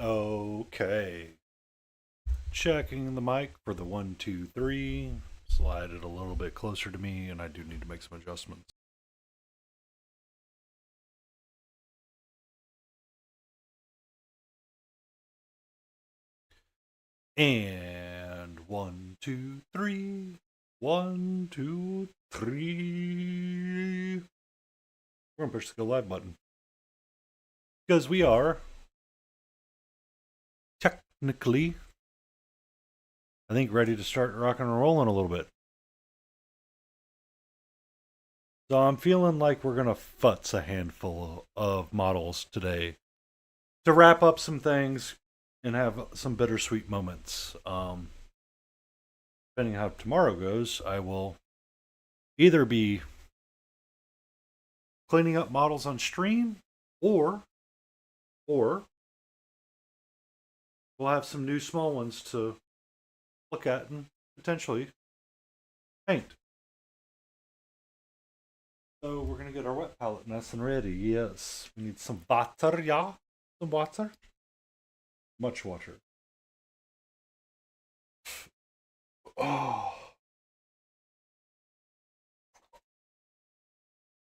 Okay. Checking the mic for the 1, 2, 3. Slide it a little bit closer to me, and I do need to make some adjustments. And 1, 2, 3. 1, 2, 3. We're going to push the go live button. Because we are technically, I think, ready to start rocking and rolling a little bit. So I'm feeling like we're going to futz a handful of models today to wrap up some things and have some bittersweet moments. Depending how tomorrow goes, I will either be cleaning up models on stream or we'll have some new small ones to look at and potentially paint. So we're gonna get our wet palette nice and ready. Yes, we need some water, yeah, some water, much water. Oh,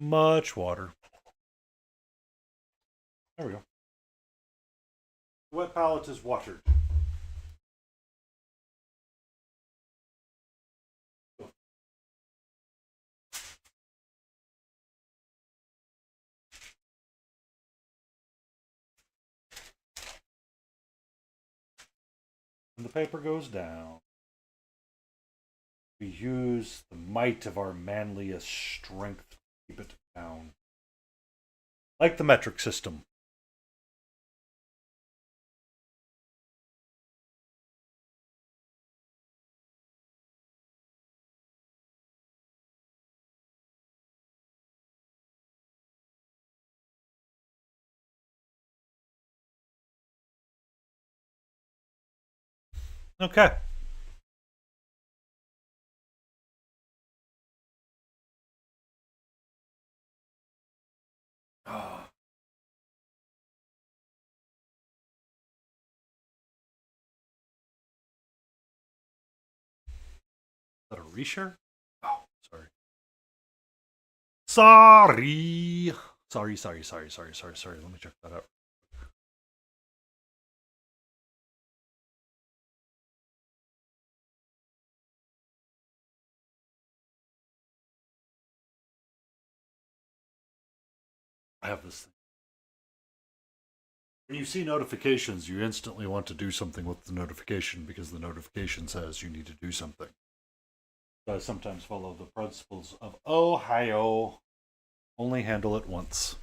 much water. There we go. The wet palette is watered. When the paper goes down, we use the might of our manliest strength to keep it down. Like the metric system. Okay. Oh, is that a reshare? Oh, sorry. Sorry. Sorry. Let me check that out. I have this thing. When you see notifications, you instantly want to do something with the notification because the notification says you need to do something. So I sometimes follow the principles of Ohio. Only handle it once.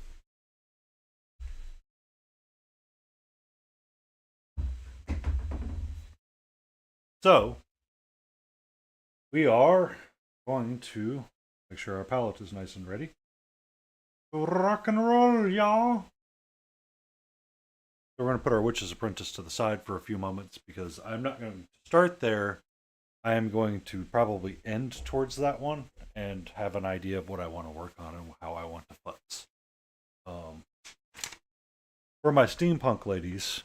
So, we are going to make sure our palette is nice and ready. Rock and roll, y'all! So we're going to put our Witch's Apprentice to the side for a few moments because I'm not going to start there. I am going to probably end towards that one and have an idea of what I want to work on and how I want to futz. For my steampunk ladies,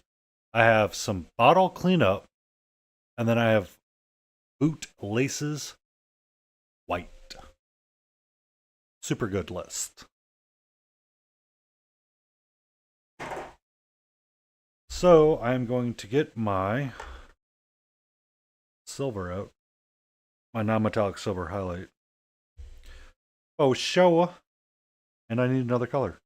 I have some bottle cleanup, and then I have boot laces white. Super good list. So I'm going to get my silver out, my non-metallic silver highlight. Oh, show, and I need another color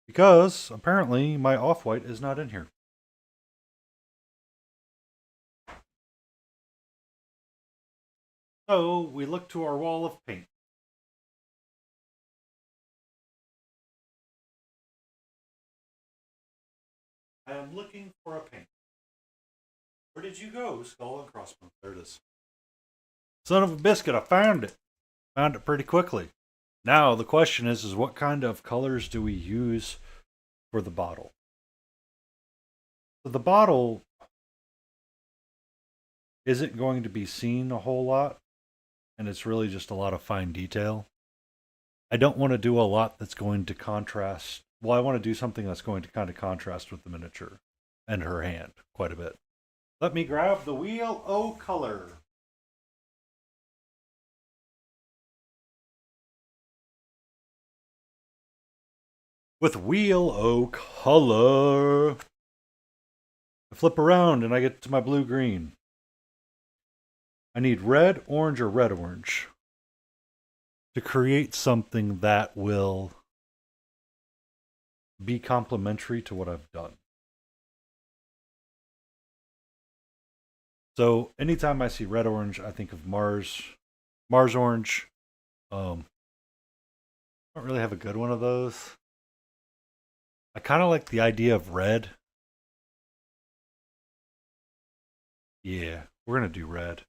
because apparently my off-white is not in here. So we look to our wall of paint. I am looking for a paint. Where did you go, Skull and Crossbones? There it is. Son of a biscuit, I found it. Found it pretty quickly. Now the question is what kind of colors do we use for the bottle? So the bottle isn't going to be seen a whole lot, and it's really just a lot of fine detail. I don't want to do a lot that's going to contrast. Well, I want to do something that's going to kind of contrast with the miniature and her hand quite a bit. Let me grab the wheel o' color. With wheel o' color, I flip around and I get to my blue green. I need red, orange, or red, orange to create something that will be complementary to what I've done. So anytime I see red orange, I think of Mars orange. I don't really have a good one of those. I kind of like the idea of red. Yeah, we're going to do red.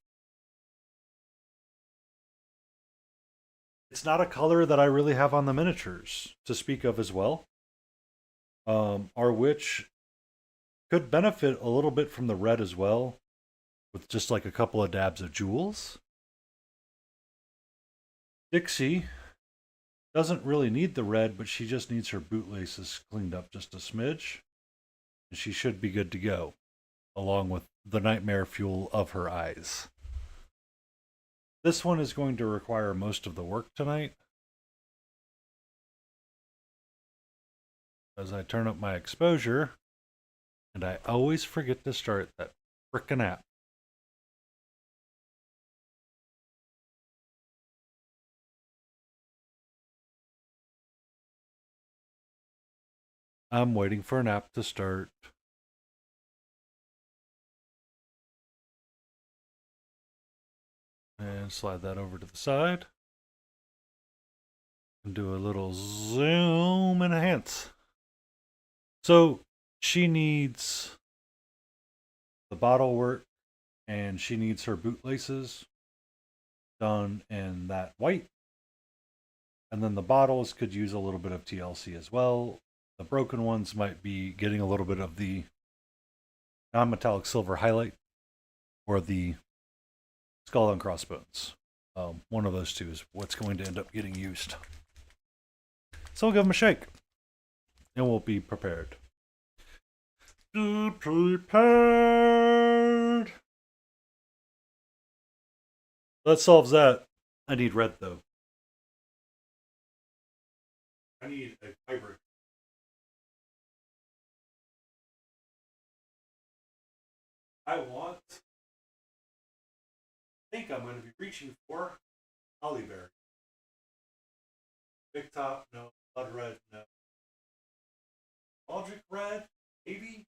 It's not a color that I really have on the miniatures to speak of as well. Our witch could benefit a little bit from the red as well, with just like a couple of dabs of jewels. Dixie doesn't really need the red, but she just needs her bootlaces cleaned up just a smidge. And she should be good to go, along with the nightmare fuel of her eyes. This one is going to require most of the work tonight. As I turn up my exposure, and I always forget to start that frickin' app. I'm waiting for an app to start. And slide that over to the side. And do a little zoom and enhance. So she needs the bottle work and she needs her bootlaces done in that white. And then the bottles could use a little bit of TLC as well. The broken ones might be getting a little bit of the non-metallic silver highlight or the skull and crossbones. One of those two is what's going to end up getting used. So we'll give them a shake. And we'll be prepared. Be prepared. That solves that. I need red though. I need a hybrid. I think I'm going to be reaching for Hollyberry. Big top, no. Blood red, no. Aldrich red, maybe.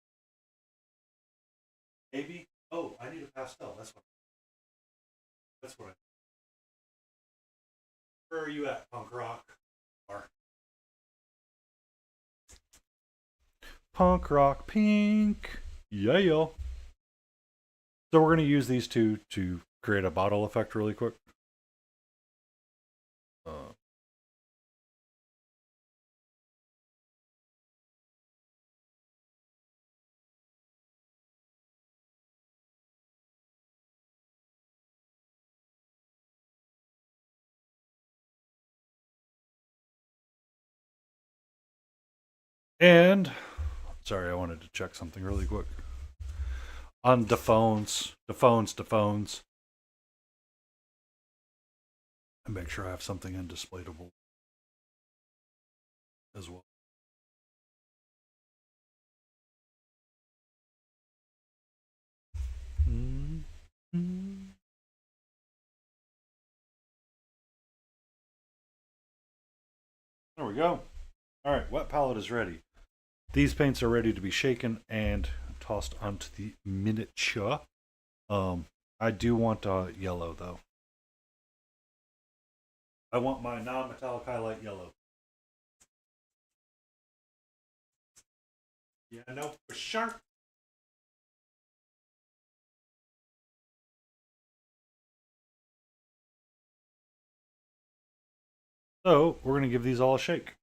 Maybe. Oh, I need a pastel. That's what I. Where are you at, punk rock? Punk rock pink. Yeah. So we're going to use these two to create a bottle effect really quick. And sorry, I wanted to check something really quick. On the phones. And make sure I have something in displayable as well. Mm-hmm. There we go. All right, wet palette is ready. These paints are ready to be shaken and tossed onto the miniature. I do want yellow though. I want my non-metallic highlight yellow. Yeah, no, for sure. So we're gonna give these all a shake.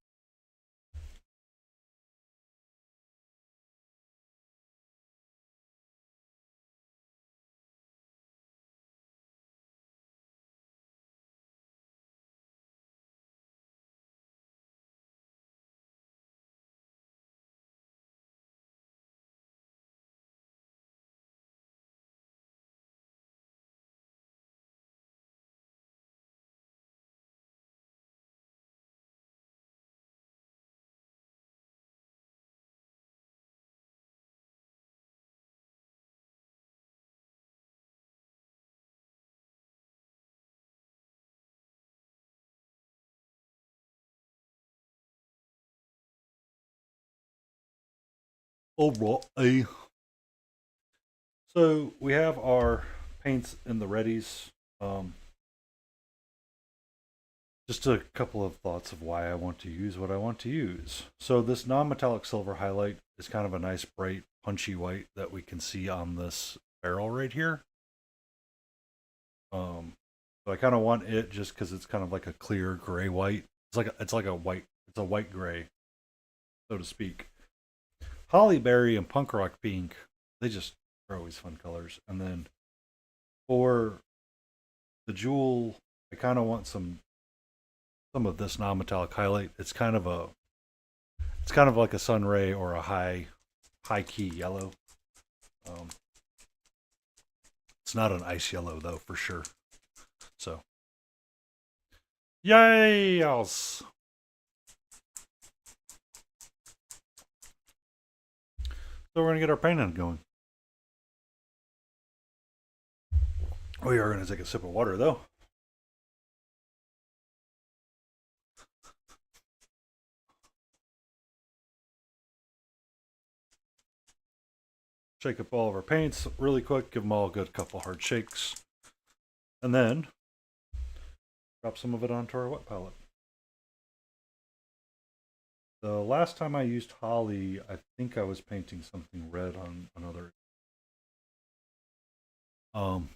Alright. So we have our paints in the readies. Um, just a couple of thoughts of why I want to use what I want to use. So this non-metallic silver highlight is kind of a nice bright punchy white that we can see on this barrel right here. So I kind of want it just because it's kind of like a clear gray white. It's like a white. It's a white gray, so to speak. Hollyberry and punk rock pink, they just are always fun colors. And then for the jewel, I kind of want some of this non-metallic highlight. It's kind of like a sunray or a high key yellow. Um, it's not an ice yellow though, for sure. So, yay! So we're gonna get our paint on going. We are gonna take a sip of water though. Shake up all of our paints really quick. Give them all a good couple hard shakes, and then drop some of it onto our wet palette. The last time I used Holly, I think I was painting something red on another. Um,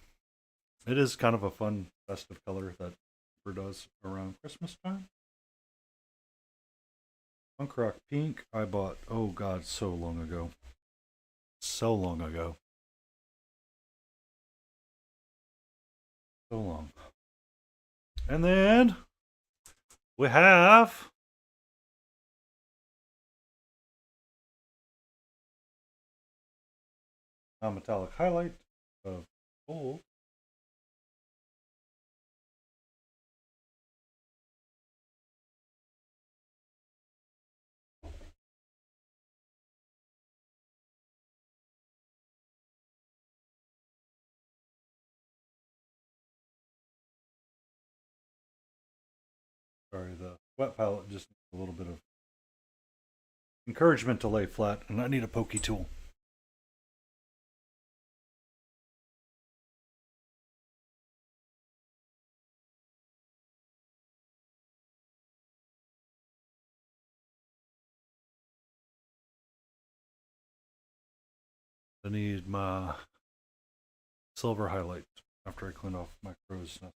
it is kind of a fun, festive color that Cooper does around Christmas time. Punk Rock Pink, I bought, oh god, so long ago. So long ago. So long. And then we have a metallic highlight of gold. Sorry, the wet palette just needs a little bit of encouragement to lay flat, and I need a pokey tool. I need my silver highlight after I clean off my crow's nest.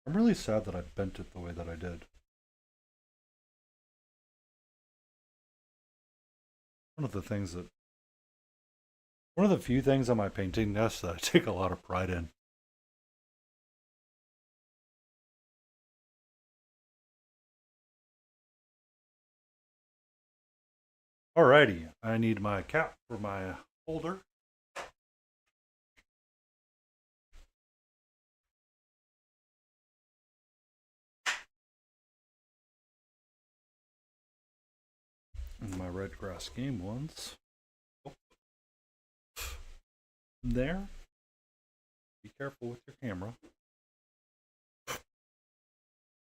I'm really sad that I bent it the way that I did. One of the things that one of the few things on my painting nest that I take a lot of pride in. Alrighty, I need my cap for my holder. And my red grass game ones. Oh. There. Be careful with your camera.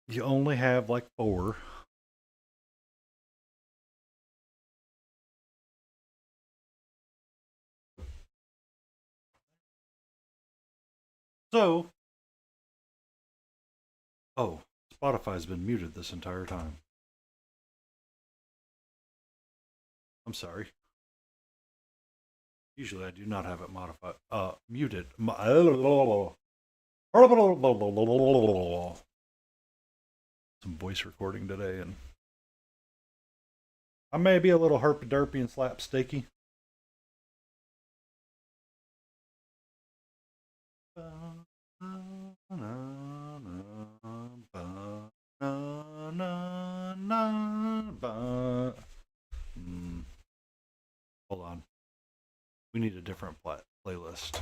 You only have like 4. So, oh, Spotify's been muted this entire time. I'm sorry. Usually I do not have it modified. Muted. Some voice recording today, and I may be a little herpy derpy and slapsticky. Hold on. We need a different playlist.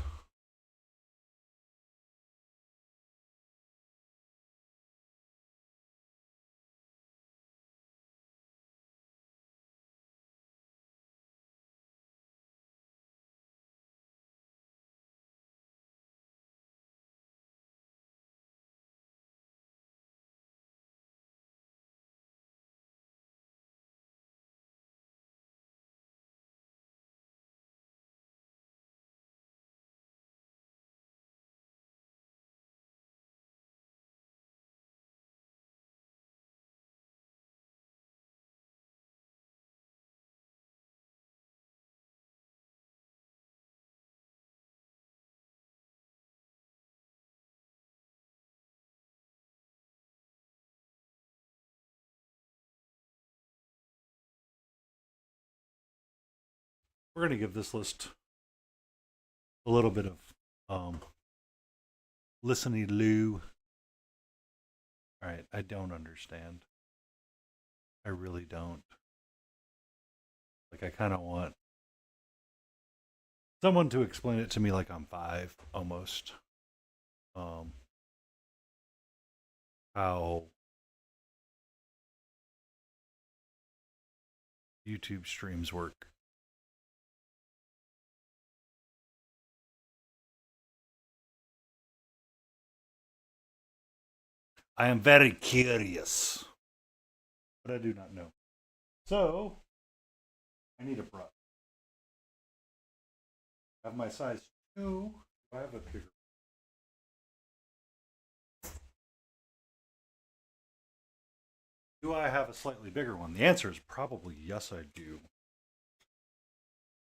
we're going to give this list a little bit of listening Lou. All right, I don't understand. I really don't. Like, I kind of want someone to explain it to me like I'm 5 almost. How YouTube streams work. I am very curious, but I do not know. So, I need a brush. I have my size 2. I have a bigger. Do I have a slightly bigger one? The answer is probably yes, I do.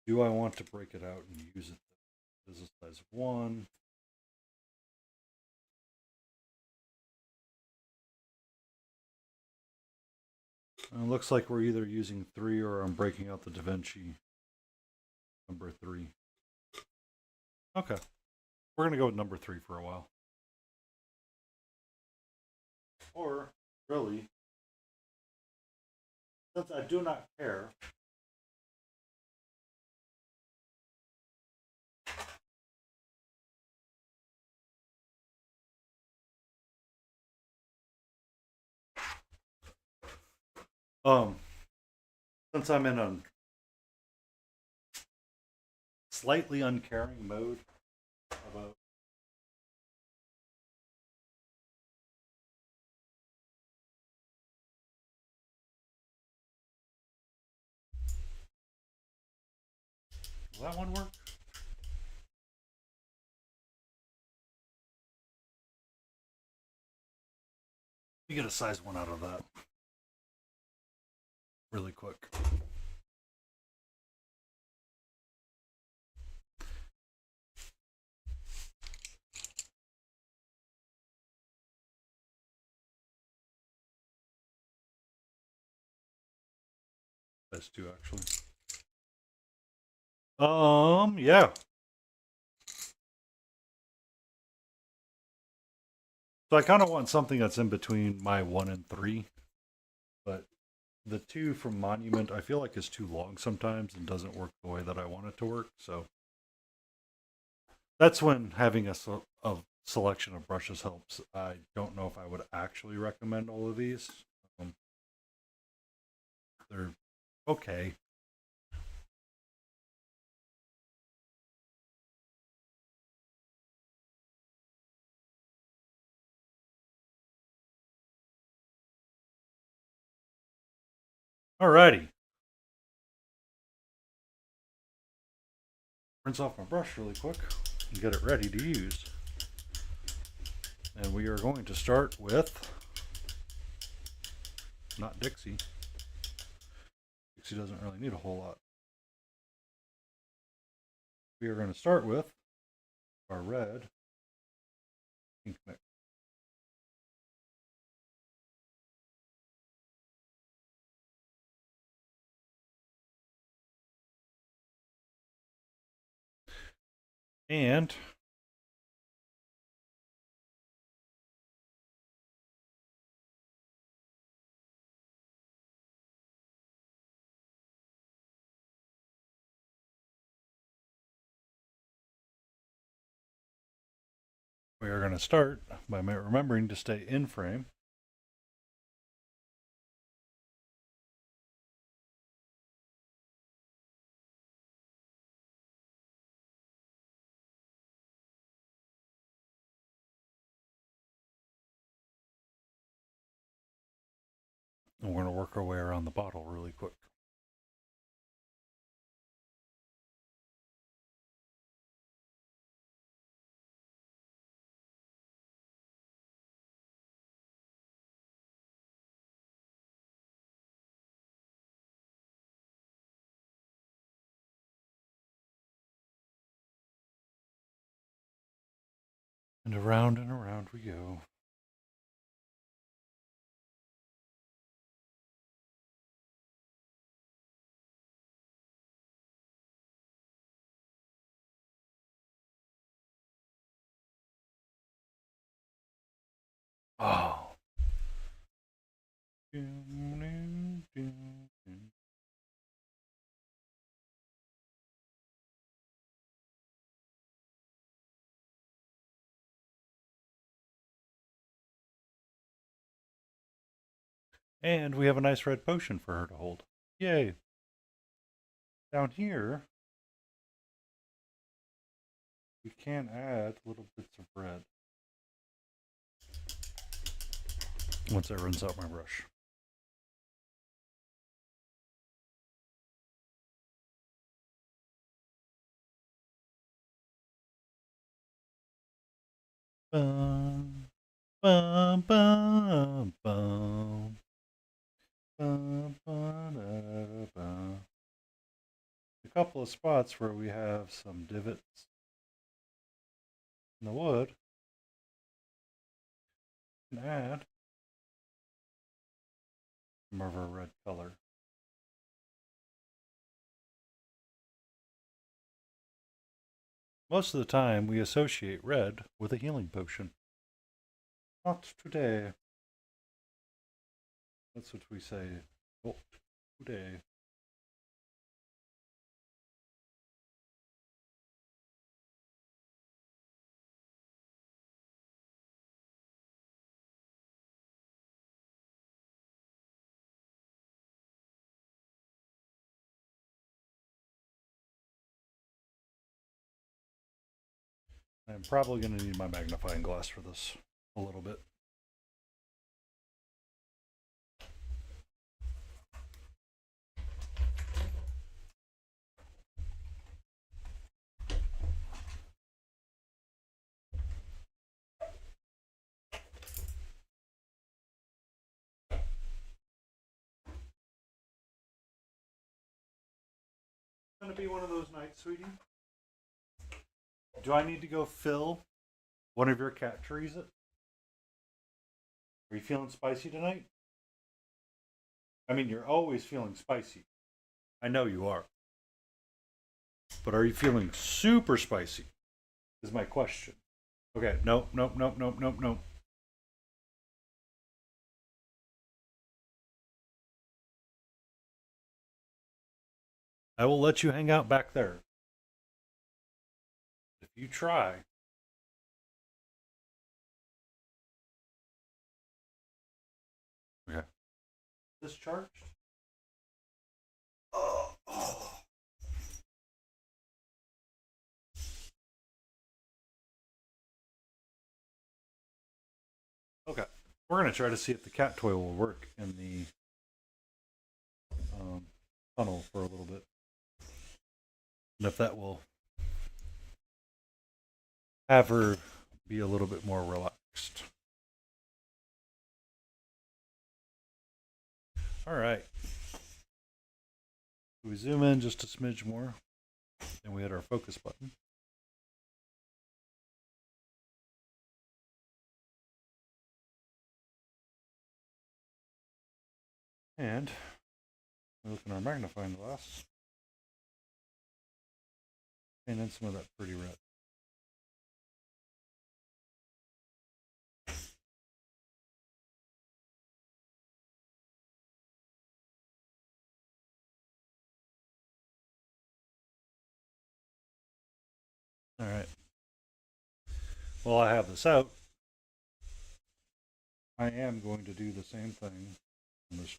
Do I want to break it out and use it as a size 1? It looks like we're either using 3 or I'm breaking out the DaVinci number 3. Okay. We're going to go with number 3 for a while. Or, really, since I do not care, since I'm in a slightly uncaring mode about will that one work? You get a size 1 out of that really quick. Size 2 actually. Yeah. So I kind of want something that's in between my 1 and 3, but the 2 from Monument I feel like is too long sometimes and doesn't work the way that I want it to work. So that's when having a selection of brushes helps. I don't know if I would actually recommend all of these. They're okay. Alrighty. Rinse off my brush really quick and get it ready to use. And we are going to start with not Dixie. Dixie doesn't really need a whole lot. We are going to start with our red ink mix. And we are going to start by remembering to stay in frame. And we're going to work our way around the bottle really quick. And around we go. Oh. And we have a nice red potion for her to hold. Yay. Down here, we can add little bits of red. Once I rinse out my brush. Bum, bum, bum, bum. Bum, bum, da, bum. A couple of spots where we have some divots in the wood. And add more of a red color. Most of the time, we associate red with a healing potion. Not today. That's what we say. Not today. I'm probably going to need my magnifying glass for this a little bit. It's going to be one of those nights, sweetie. Do I need to go fill one of your cat trees? Are you feeling spicy tonight? I mean, you're always feeling spicy. I know you are. But are you feeling super spicy? Is my question. Okay, nope, nope, nope, nope, nope, nope. I will let you hang out back there. If you try. Okay. Discharged? Oh. Okay. We're going to try to see if the cat toy will work in the tunnel for a little bit. And if that will have her be a little bit more relaxed. All right. We zoom in just a smidge more, and we hit our focus button. And we look in our magnifying glass, and then some of that pretty red. All right. While I have this out, I am going to do the same thing on this.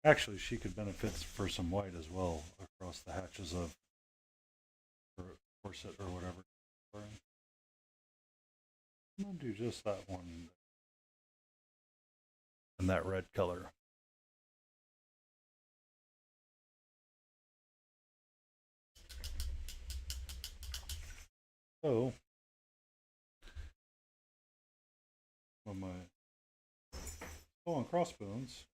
Actually, she could benefit for some white as well across the hatches of her corset or whatever. I'm going to do just that one in that red color. So, on my skull and crossbones.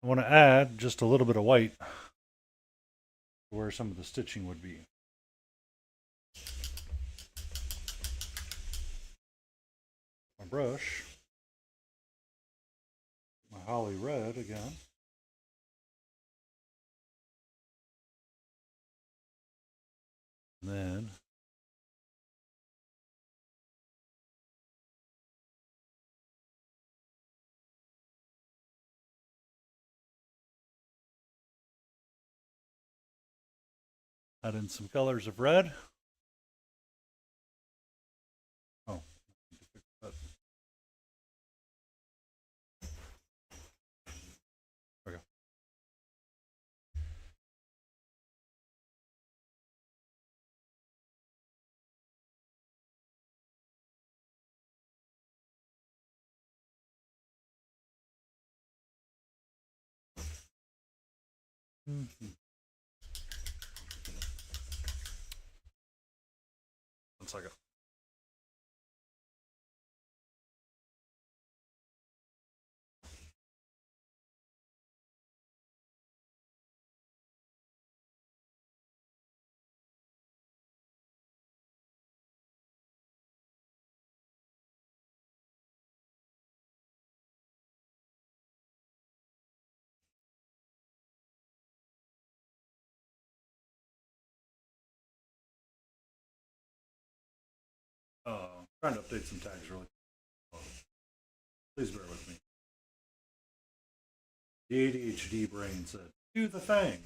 I want to add just a little bit of white where some of the stitching would be. My brush, my holly red again. And then add in some colors of red. Oh, okay. Mm-hmm. 1 second. Trying to update some tags really quick. Please bear with me. The ADHD brain said, do the thing.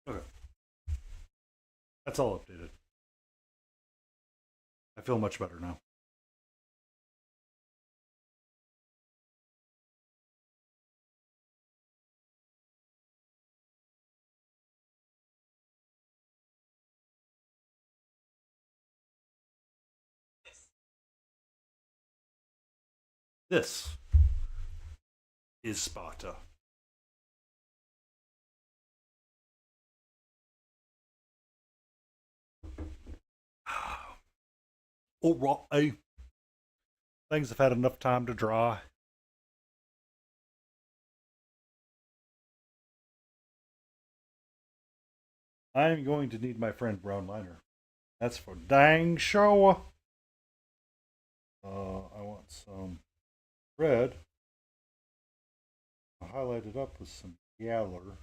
Okay. That's all updated. I feel much better now. This is Sparta. All right. Things have had enough time to dry. I'm going to need my friend Brown Liner. That's for dang sure. I want some red. I'll highlight it up with some yaller.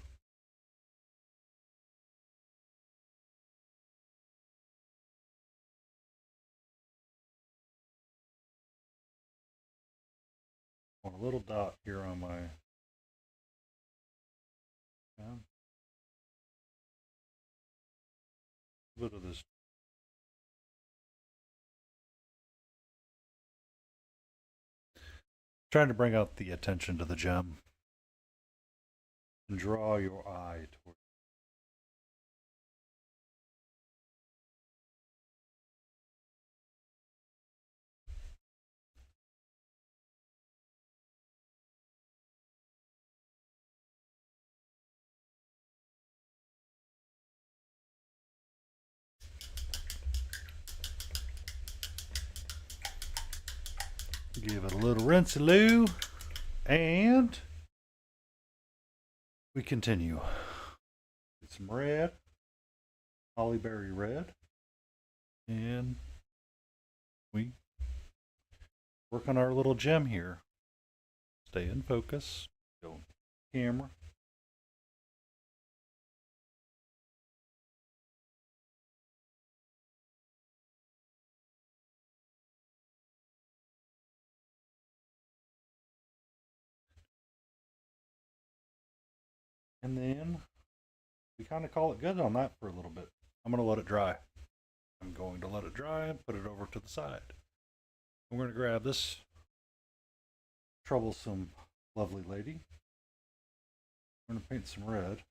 I want a little dot here on my a bit of this Trying to bring out the attention to the gem and draw your eye toward. Give it a little rinse-a-loo, and we continue. Get some red, hollyberry red, and we work on our little gem here. Stay in focus. Go camera. And then we kind of call it good on that for a little bit. I'm going to let it dry. I'm going to let it dry and put it over to the side. I'm going to grab this troublesome, lovely lady. I'm going to paint some red.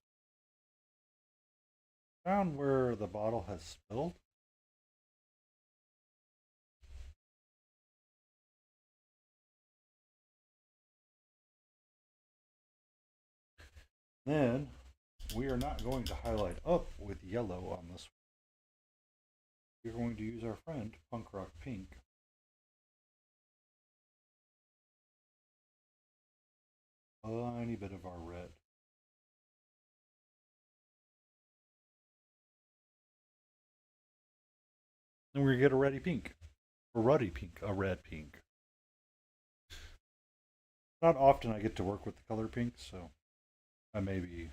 Down where the bottle has spilled. Then we are not going to highlight up with yellow on this one. We're going to use our friend Punk Rock Pink. A tiny bit of our red. And we're going to get a ruddy pink. A ruddy pink. A red pink. Not often I get to work with the color pink, so I may be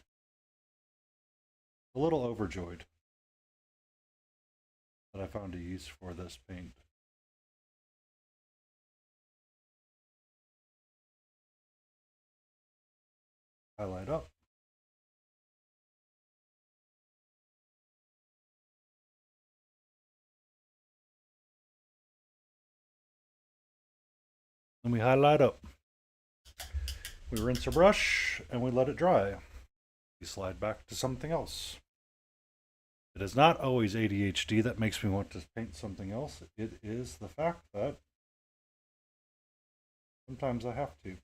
a little overjoyed that I found a use for this paint. Highlight up. And we highlight up. We rinse our brush and we let it dry. We slide back to something else. It is not always ADHD that makes me want to paint something else. It is the fact that sometimes I have to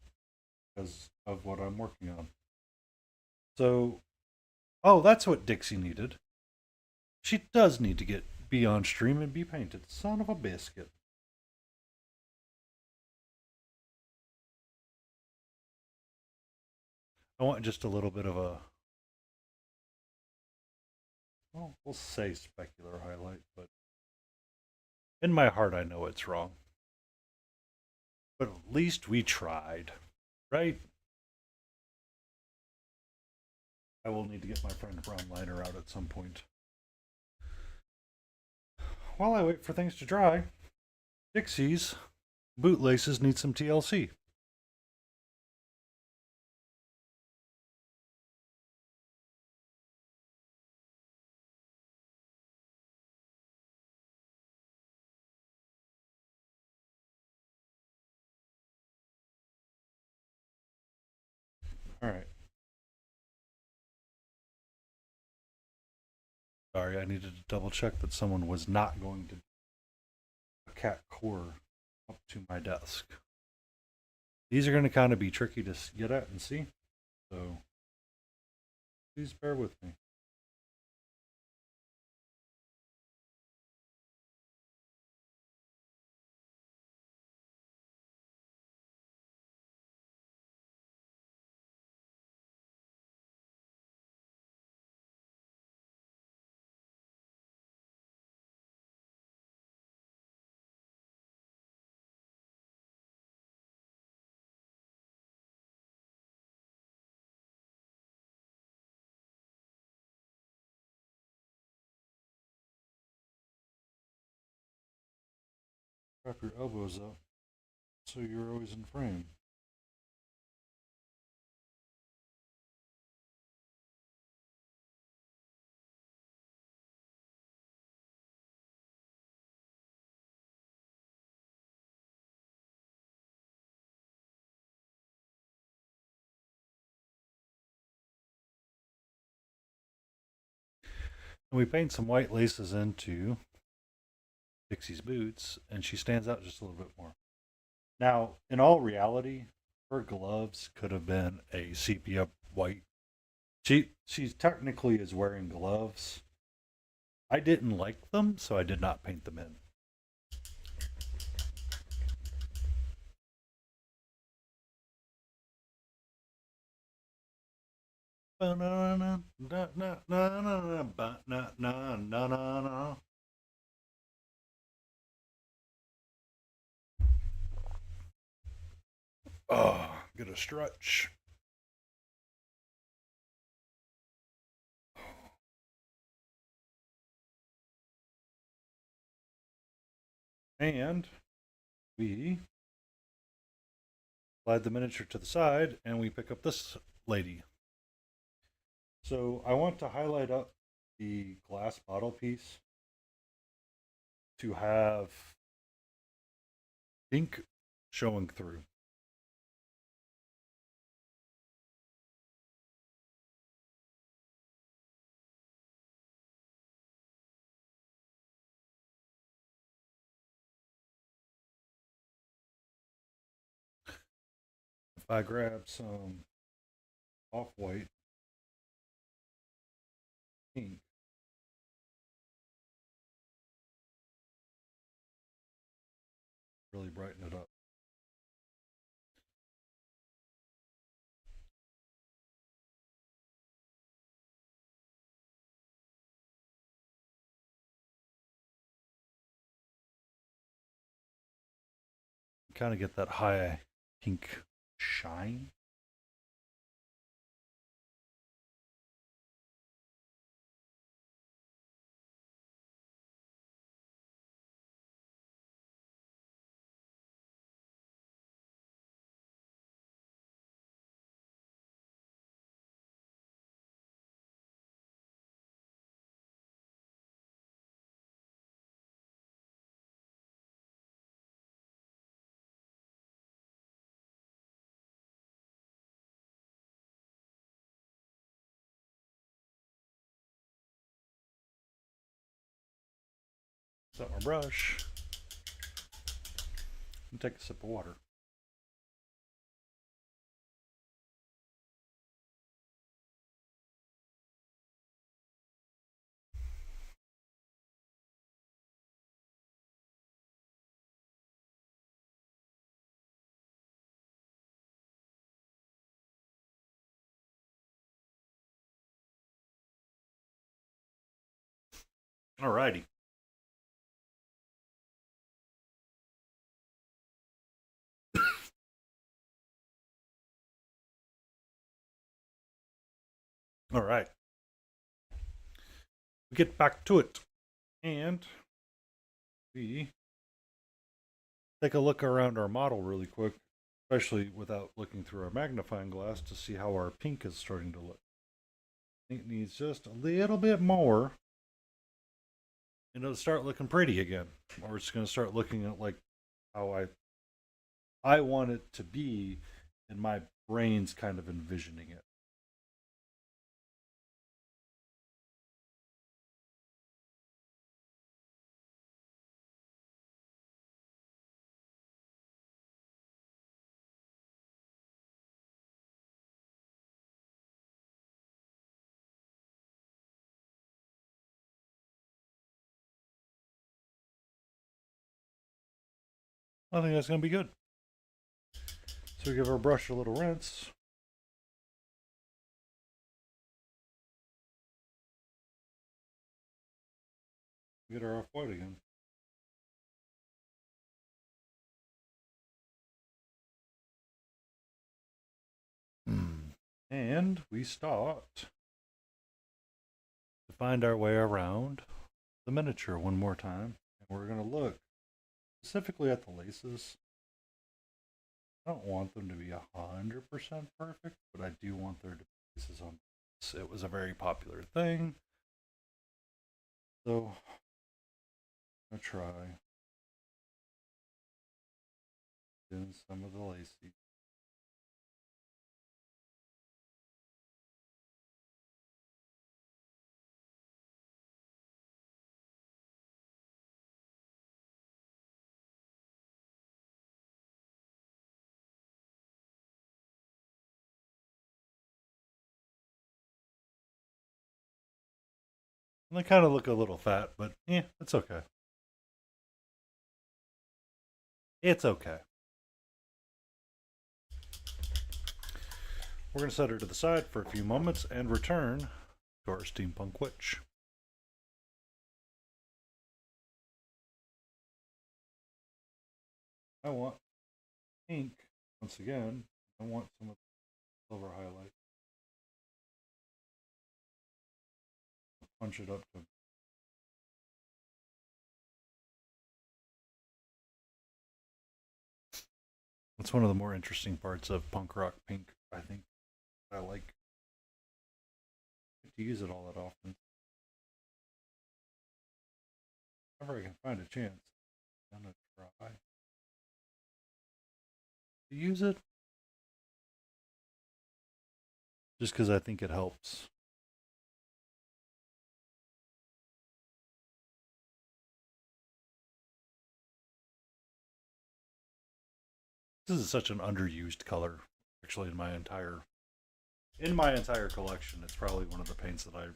because of what I'm working on. So, oh, that's what Dixie needed. She does need to be on stream and be painted. Son of a biscuit. I want just a little bit of a, well, we'll say specular highlight, but in my heart I know it's wrong. But at least we tried, right? I will need to get my friend Brown Liner out at some point. While I wait for things to dry, Dixie's bootlaces need some TLC. All right. Sorry, I needed to double check that someone was not going to a cat core up to my desk. These are going to kind of be tricky to get at and see, so please bear with me. Wrap your elbows up so you're always in frame. And we paint some white laces into Dixie's boots, and she stands out just a little bit more. Now, in all reality, her gloves could have been a sepia white. She technically is wearing gloves. I didn't like them, so I did not paint them in. Oh, get a stretch. And we slide the miniature to the side and we pick up this lady. So I want to highlight up the glass bottle piece to have ink showing through. If I grab some off-white ink, really brighten it up. Kind of get that high pink shine. Set my brush and take a sip of water. Alrighty. All right. We get back to it. And we take a look around our model really quick, especially without looking through our magnifying glass to see how our pink is starting to look. It needs just a little bit more, and it'll start looking pretty again. Or it's going to start looking at like how I want it to be, and my brain's kind of envisioning it. I think that's going to be good. So we give our brush a little rinse. Get our off-white again. And we start to find our way around the miniature one more time. And we're going to look specifically at the laces. I don't want them to be 100% perfect, but I do want there to be laces on this. It was a very popular thing. So I'm going to try doing some of the laces. They kind of look a little fat, but yeah, it's okay. It's okay. We're going to set her to the side for a few moments and return to our steampunk witch. I want pink once again. I want some of the silver highlight. Punch it up to It's one of the more interesting parts of punk rock pink, I think. I like to use it all that often. Whenever I can find a chance, I'm gonna try to use it. Just because I think it helps. This is such an underused color, actually, in my entire collection. It's probably one of the paints that I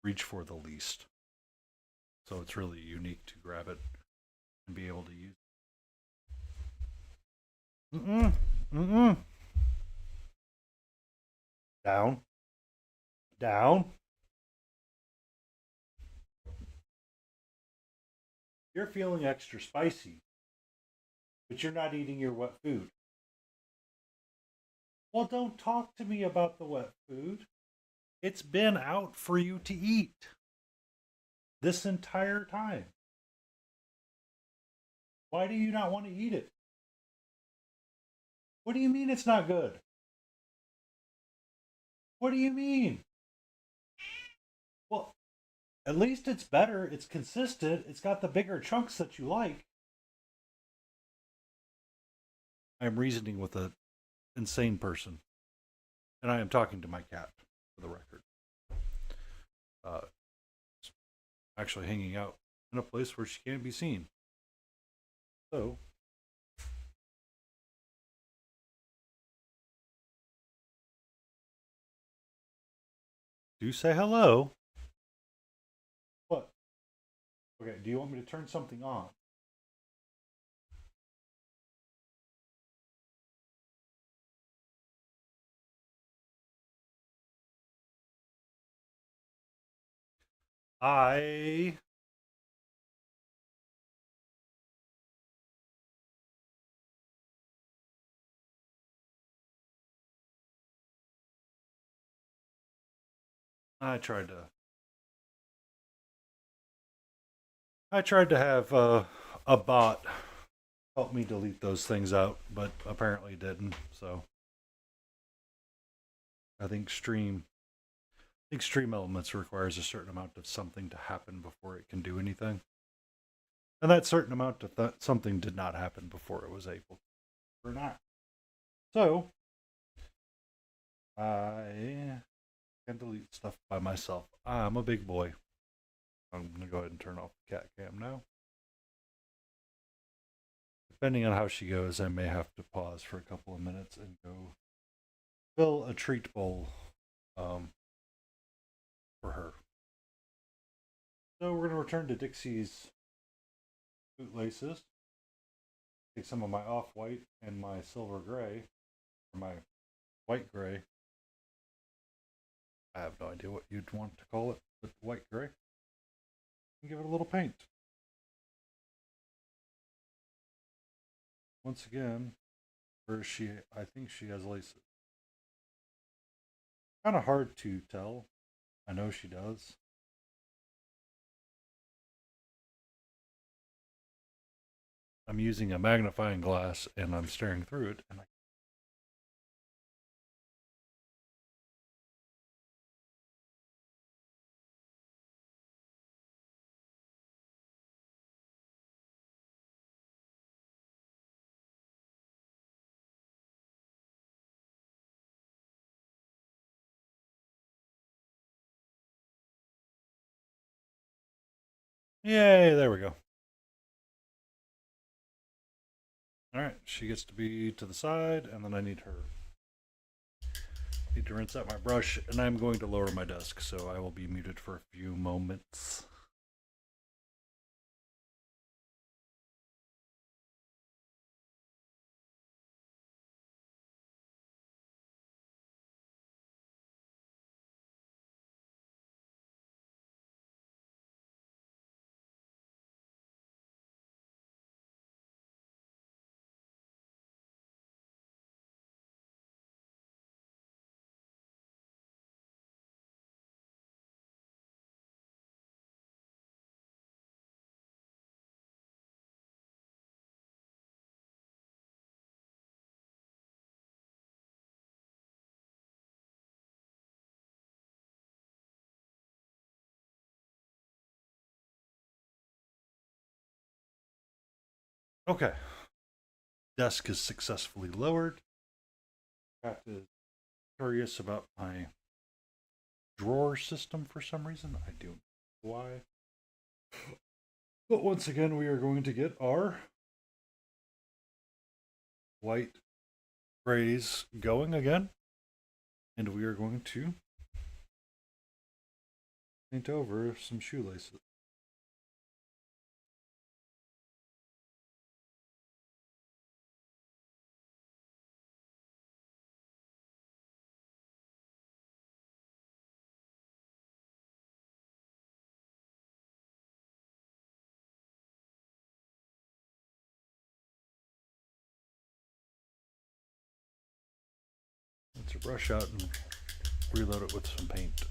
reach for the least. So it's really unique to grab it and be able to use. Mm-mm. Mm-mm. Down. Down. You're feeling extra spicy, but you're not eating your wet food. Well, don't talk to me about the wet food. It's been out for you to eat this entire time. Why do you not want to eat it? What do you mean it's not good? What do you mean? Well, at least it's better. It's consistent. It's got the bigger chunks that you like. I'm reasoning with an insane person. And I am talking to my cat, for the record. Uh, actually hanging out in a place where she can't be seen. So, do say hello. What? Okay, do you want me to turn something on? I I tried to have a bot help me delete those things out, but apparently it didn't. So I think Stream Elements requires a certain amount of something to happen before it can do anything, and that certain amount of something did not happen before it was able or not. So I can delete stuff by myself. I'm a big boy. I'm gonna go ahead and turn off the cat cam now. Depending on how she goes, I may have to pause for a couple of minutes and go fill a treat bowl for her. So we're going to return to Dixie's bootlaces. Take some of my off-white and my silver gray, or my white gray. I have no idea what you'd want to call it, but white gray. And give it a little paint. Once again, where is she? I think she has laces. Kind of hard to tell. I know she does. I'm using a magnifying glass and I'm staring through it, and yay, there we go. All right, she gets to be to the side, and then I need her Need to rinse out my brush, and I'm going to lower my desk, so I will be muted for a few moments. Okay. Desk is successfully lowered. Cat is curious about my drawer system for some reason. I don't know why. But once again, we are going to get our white grays going again. And we are going to paint over some shoelaces. Let's brush out and reload it with some paint.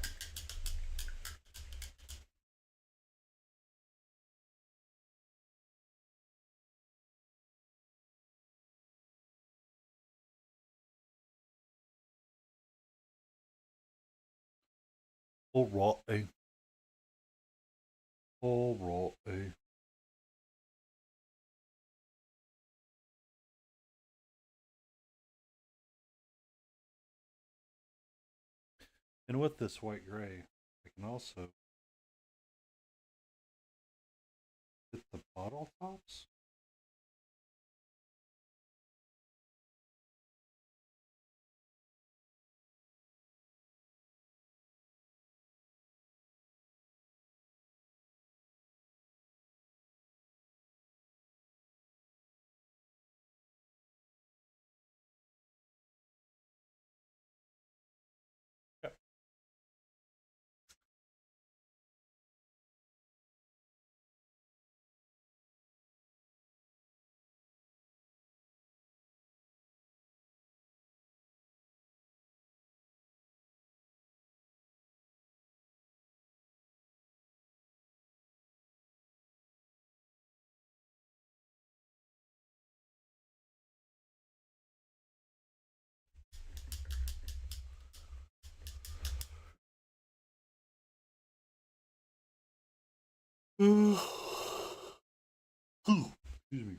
Alright. Alright. And with this white gray, I can also hit the bottle tops. Yep. Excuse me.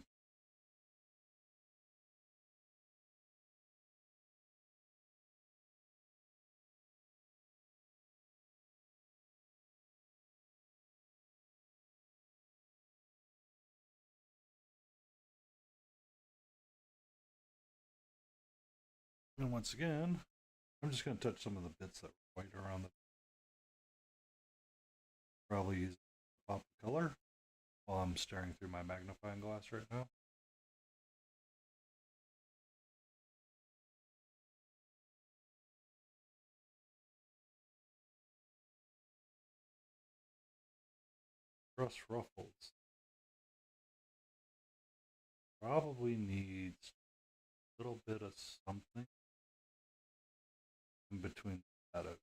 And once again, I'm just going to touch some of the bits that were white around the. Probably use pop color while I'm staring through my magnifying glass right now. Brush ruffles. Probably needs a little bit of something in between the shadows.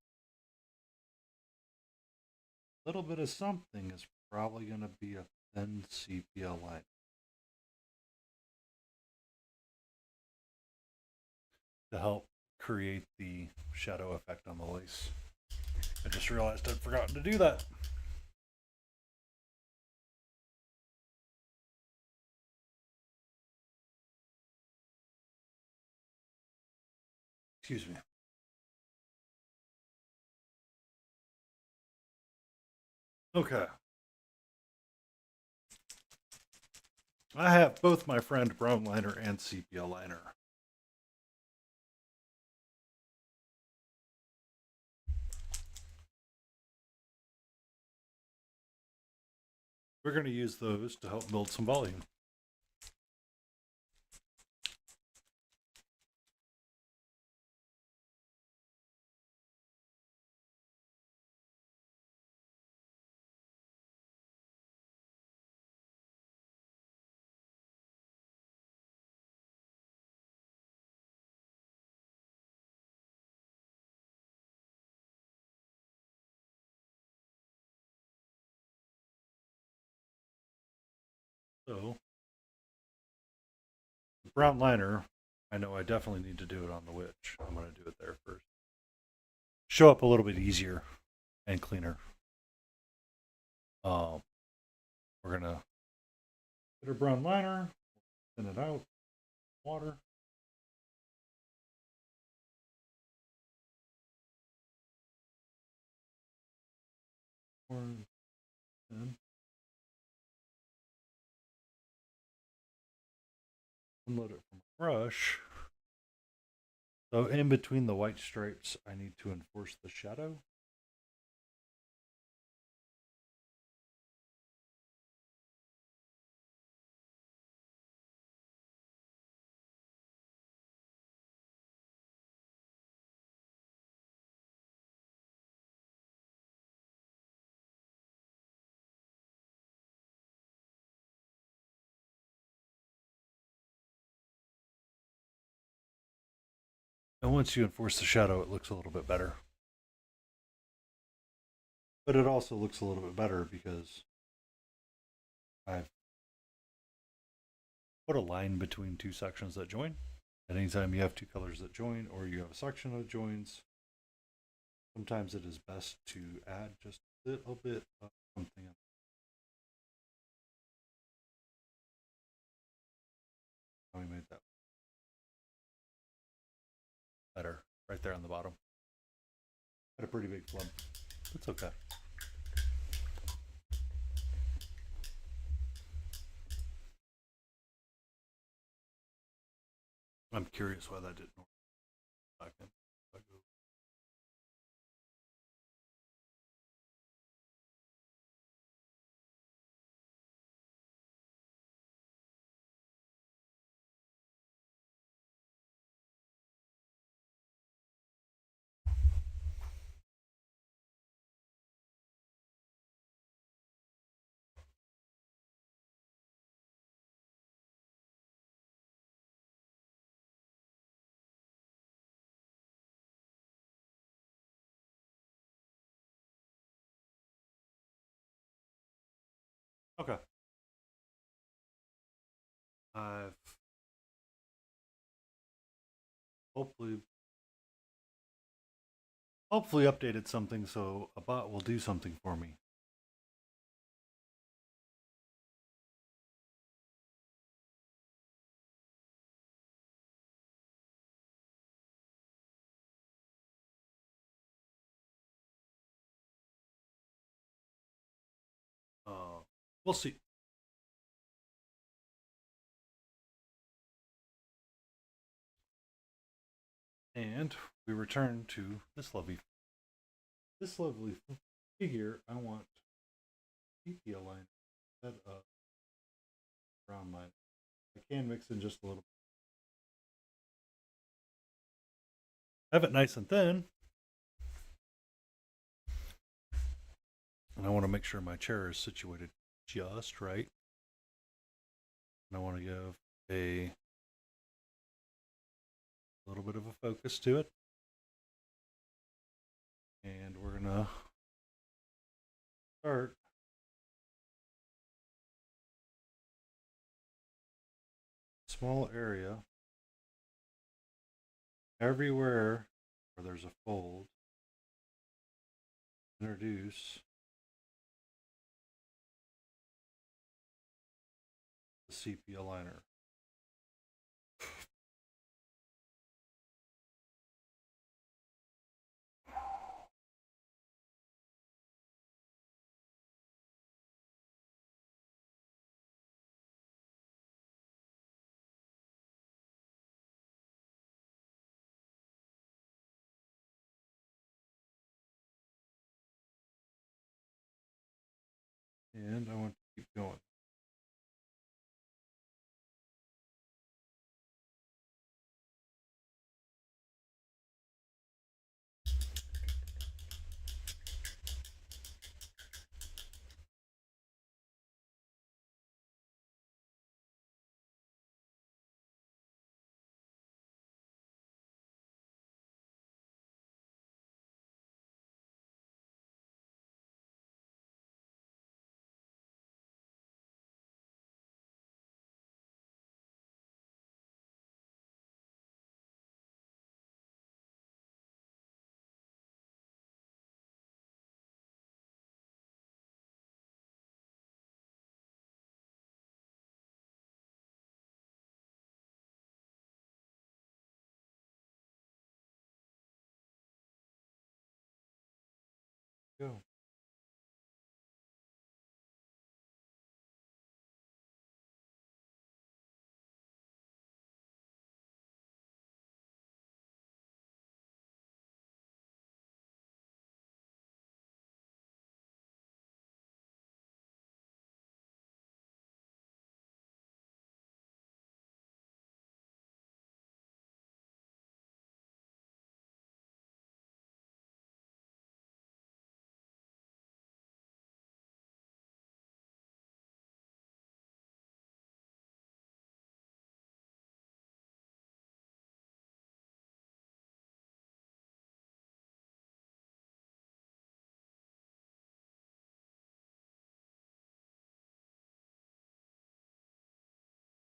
A little bit of something is probably going to be a thin sepia line. To help create the shadow effect on the lace. I just realized I'd forgotten to do that. Excuse me. Okay. I have both my friend brown liner and sepia liner. We're going to use those to help build some volume. So, the brown liner, I know I definitely need to do it on the witch. I'm going to do it there first. Show up a little bit easier and cleaner. We're going to get our brown liner, thin it out, water. And unload it from a brush. So in between the white stripes, I need to enforce the shadow. And once you enforce the shadow, it looks a little bit better. But it also looks a little bit better because I've put a line between two sections that join. And anytime you have two colors that join or you have a section that joins, sometimes it is best to add just a little bit of something. We made that better right there on the bottom. Had a pretty big flub. It's okay. I'm curious why that didn't work back then. Okay. I've hopefully updated something so a bot will do something for me. We'll see. And we return to this lovely figure. I want sepia line instead of brown line. I can mix in just a little. Have it nice and thin. And I want to make sure my chair is situated just right. And I want to give a little bit of a focus to it. And we're going to start a small area everywhere where there's a fold. Introduce the sepia liner. And I want Keep going. Go.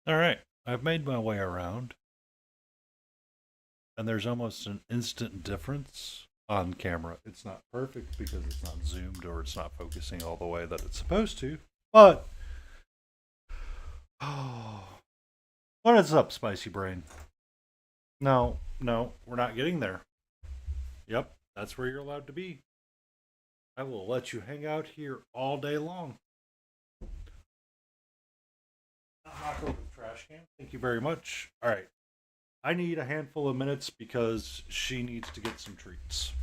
All right. I've made my way around, and there's almost an instant difference on camera. It's not perfect because it's not zoomed or it's not focusing all the way that it's supposed to. But oh, what is up, Spicy Brain? No, no, we're not getting there. Yep, that's where you're allowed to be. I will let you hang out here all day long. I'll knock over the trash can. Thank you very much. All right. I need a handful of minutes because she needs to get some treats.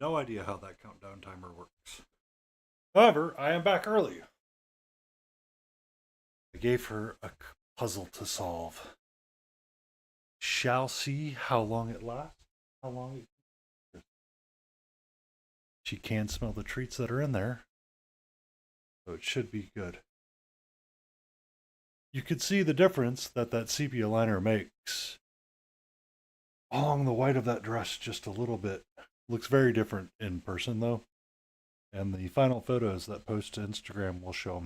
No idea how that countdown timer works. However, I am back early. I gave her a puzzle to solve. Shall see how long it lasts. How long it. She can smell the treats that are in there, so it should be good. You could see the difference that sepia liner makes along the white of that dress just a little bit. Looks very different in person though. And the final photos that post to Instagram will show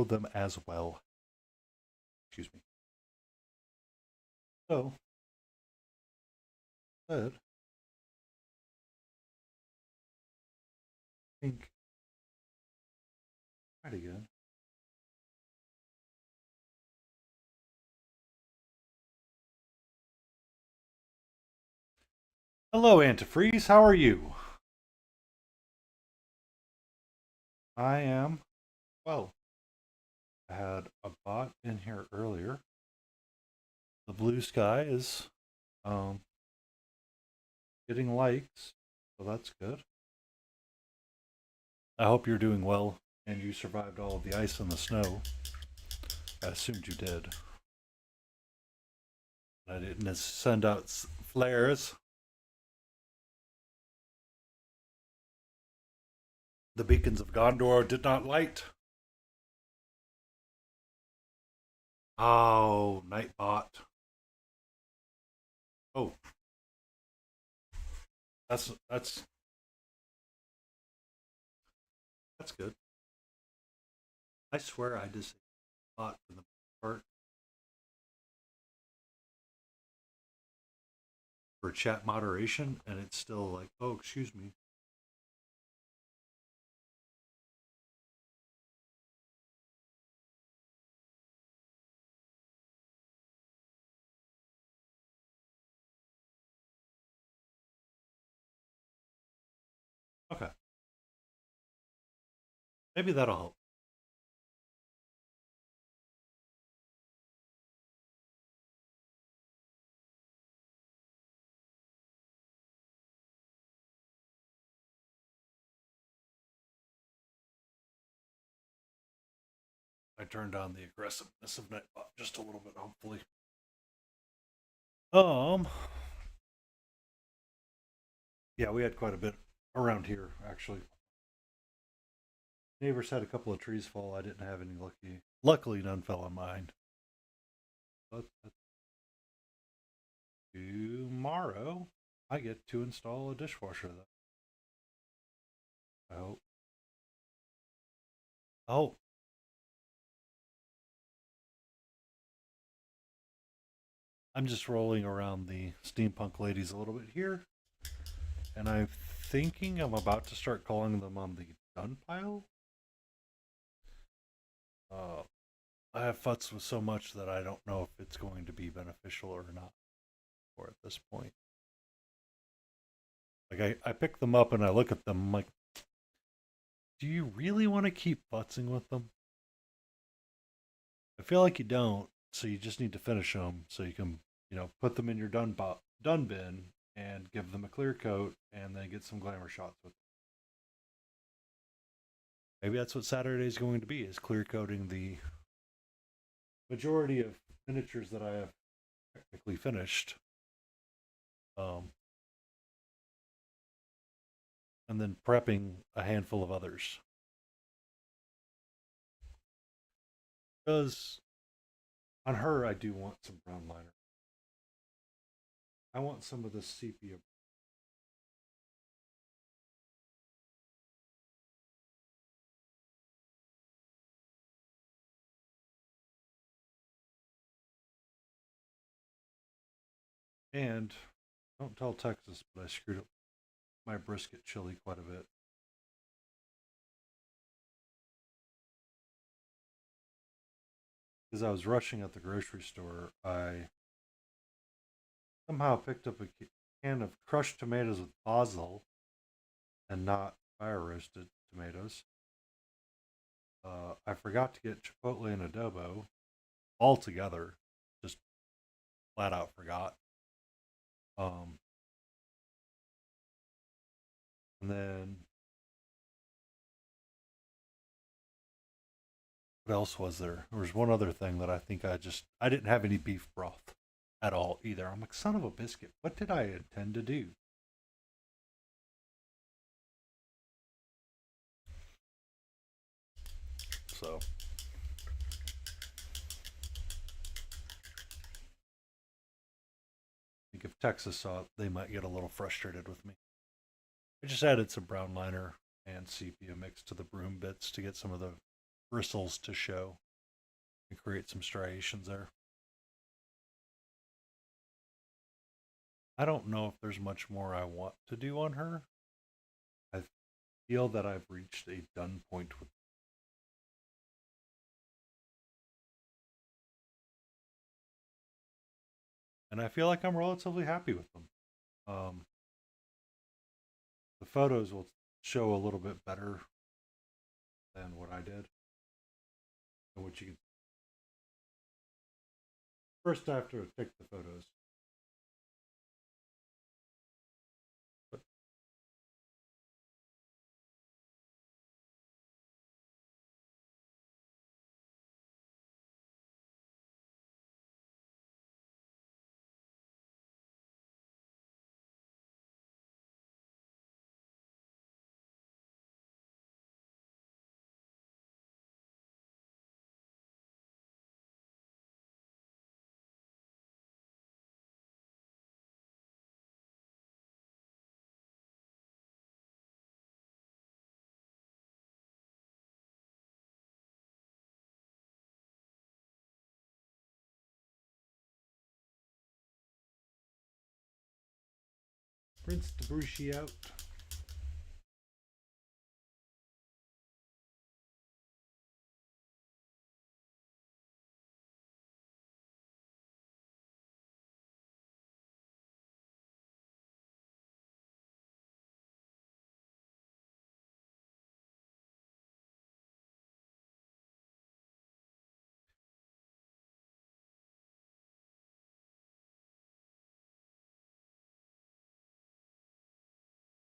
them as well. Excuse me. So, good. Pink. Right again. Hello, Antifreeze. How are you? I am well. I had a bot in here earlier. The blue sky is um, getting likes, so that's good. I hope you're doing well and you survived all of the ice and the snow. I assumed you did. I didn't send out flares. The beacons of Gondor did not light. Oh, Nightbot. Oh, that's that's good. I swear I just bot in the part for chat moderation, and it's still like, oh, excuse me. Okay, maybe that'll help. I turned on the aggressiveness of Nightbot just a little bit, hopefully. Um, yeah, we had quite a bit around here actually. Neighbors had a couple of trees fall. I didn't have any lucky. Luckily, none fell on mine. But tomorrow, I get to install a dishwasher. I hope. Oh, I'm just rolling around the steampunk ladies a little bit here, and I'm thinking I'm about to start calling them on the done pile. Uh, I have futzed with so much that I don't know if it's going to be beneficial or not for at this point. Like I pick them up and I look at them, I'm like, do you really want to keep futzing with them? I feel like you don't, so you just need to finish them so you can, put them in your done bin and give them a clear coat and then get some glamour shots with them. Maybe that's what Saturday is going to be, is clear coating the majority of miniatures that I have technically finished. Um, and then prepping a handful of others. Because on her, I do want some brown liner. I want some of this sepia. And don't tell Texas, but I screwed up my brisket chili quite a bit. As I was rushing at the grocery store, I somehow picked up a can of crushed tomatoes with basil and not fire roasted tomatoes. I forgot to get chipotle and adobo altogether, just flat out forgot. Um, What else was there? There was one other thing that I didn't have any beef broth at all either. I'm like, son of a biscuit. What did I intend to do? So, I think if Texas saw it, they might get a little frustrated with me. I just added some brown liner and sepia mix to the broom bits to get some of the bristles to show and create some striations there. I don't know if there's much more I want to do on her. I feel that I've reached a done point with, and I feel like I'm relatively happy with them. Um, the photos will show a little bit better than what I did. And what you can first I have to take the photos. But rinse the brushie out.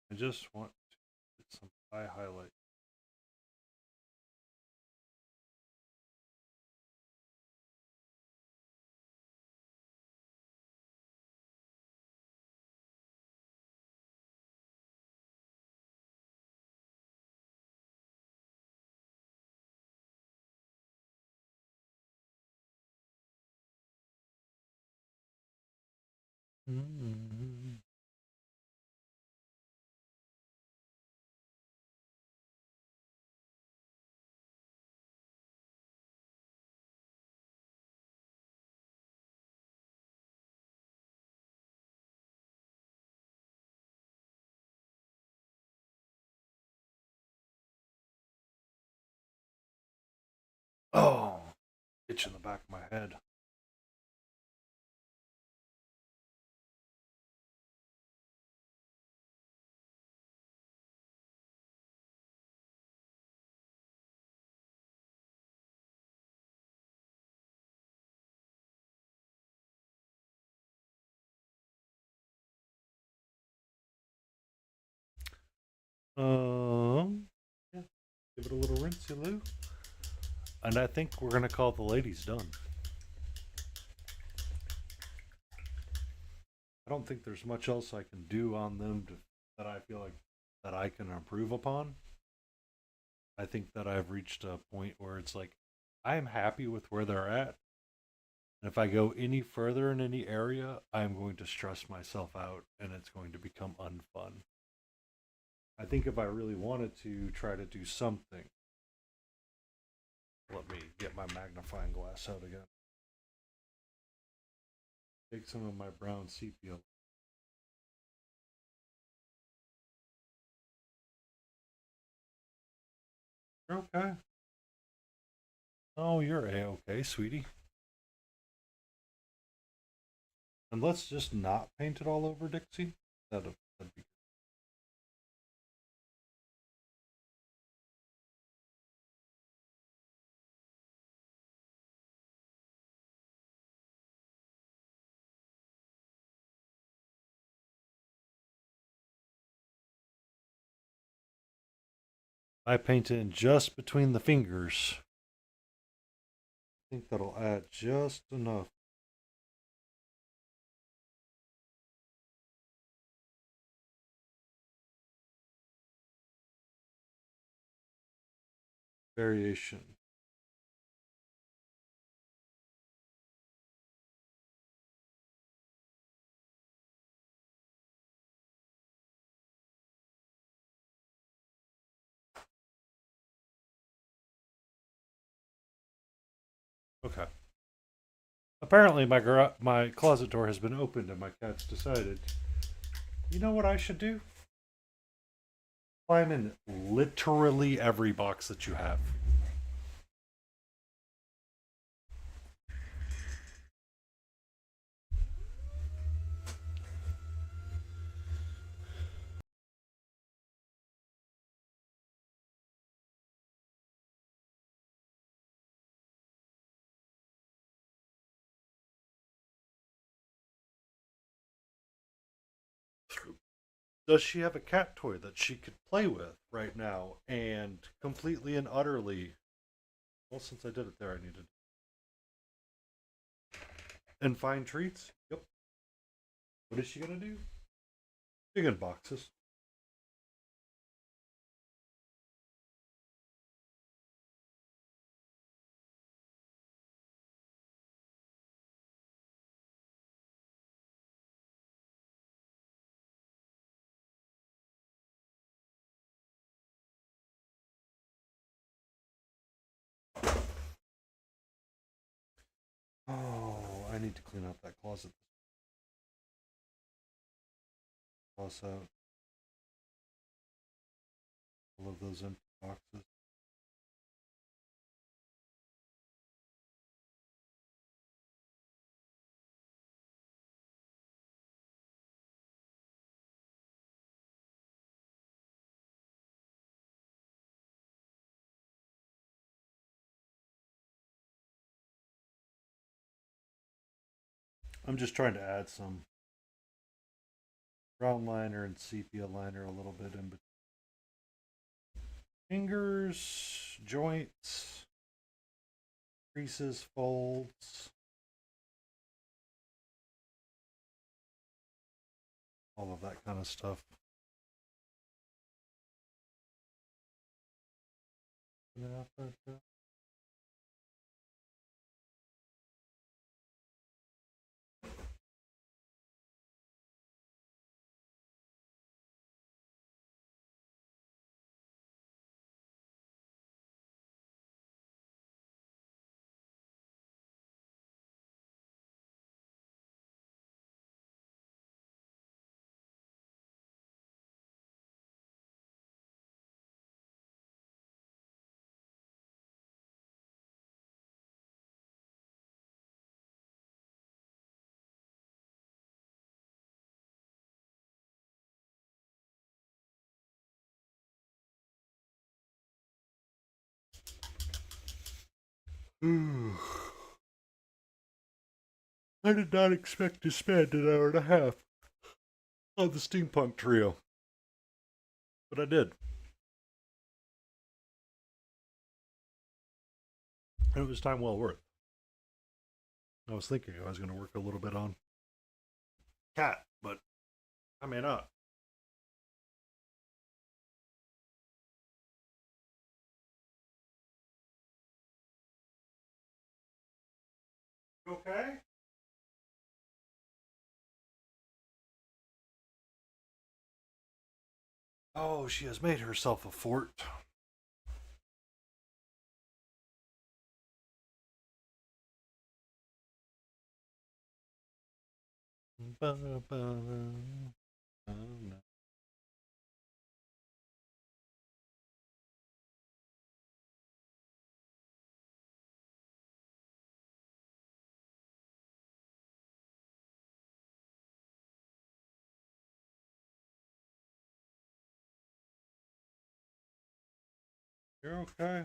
I just want to get some eye highlight. Mm-hmm. Oh, itch in the back of my head. Yeah, give it a little rinse, Lou. And I think we're gonna call the ladies done. I don't think there's much else I can do on them that I feel like that I can improve upon. I think that I've reached a point where it's like I am happy with where they're at. And if I go any further in any area, I'm going to stress myself out and it's going to become unfun. I think if I really wanted to try to do something, let me get my magnifying glass out again. Take some of my brown sepia. You're okay. Oh, you're a-okay, sweetie. And let's just not paint it all over, Dixie. That'd be. I paint in just between the fingers. think that'll add just enough. Variation. Okay. Apparently, my closet door has been opened, and my cat's decided. You know what I should do? Climb in literally every box that you have. Does she have a cat toy that she could play with right now and completely and utterly? Well, since I did it there, I needed. And find treats? Yep. What is she gonna do? Big in boxes. Oh, I need to clean out that closet. Toss out all of those empty boxes. I'm just trying to add some brown liner and sepia liner a little bit in between. Fingers, joints, creases, folds, all of that kind of stuff. I did not expect to spend an hour and a half on the steampunk trio, but I did. And it was time well worth. I was thinking I was going to work a little bit on cat, but I may not. Okay. Oh, she has made herself a fort. You're okay.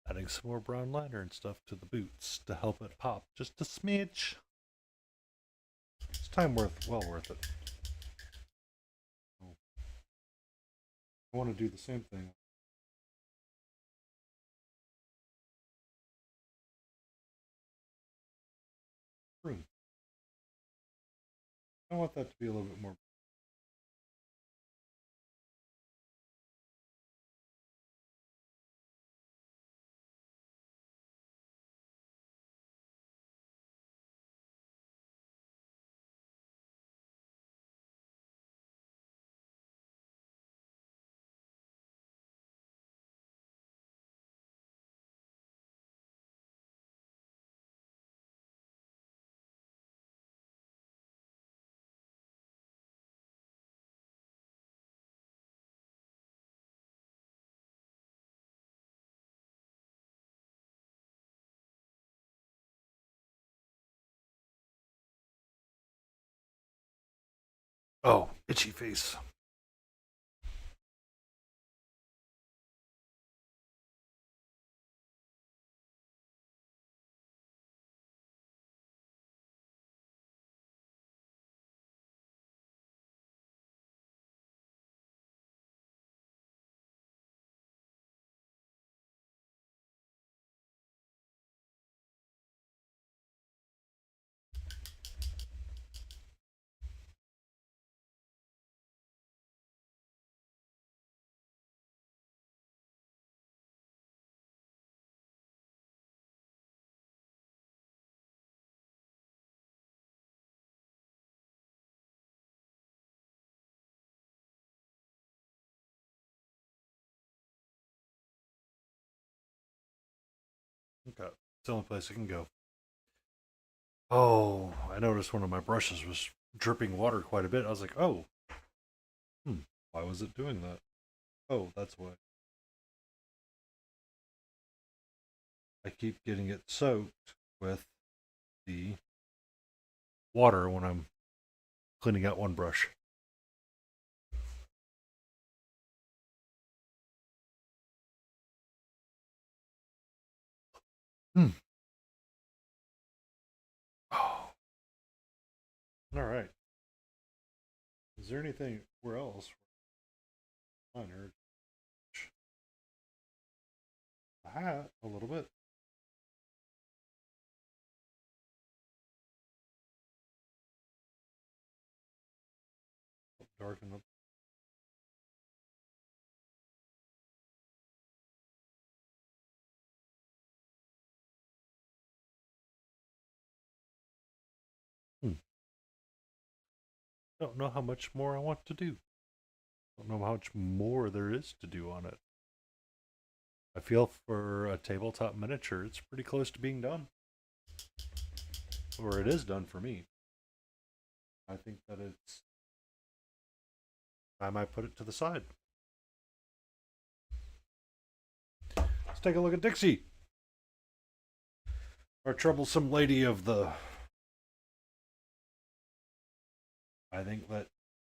Adding adding some more brown liner and stuff to the boots to help it pop just a smidge. It's well worth it. I want to do the same thing. Room. I want that to be a little bit more. Oh, itchy face. Okay, it's the only place I can go. Oh, I noticed one of my brushes was dripping water quite a bit. I was like, oh, why was it doing that? Oh, that's why. I keep getting it soaked with the water when I'm cleaning out one brush. Hmm. Oh, all right. Is there anything where else? Minor. A hat, a little bit. Darken up. Don't know how much more I want to do. Don't know how much more there is to do on it. I feel for a tabletop miniature, it's pretty close to being done. Or it is done for me. I think that it's. I might put it to the side. Let's take a look at Dixie. Our troublesome lady of the. I think that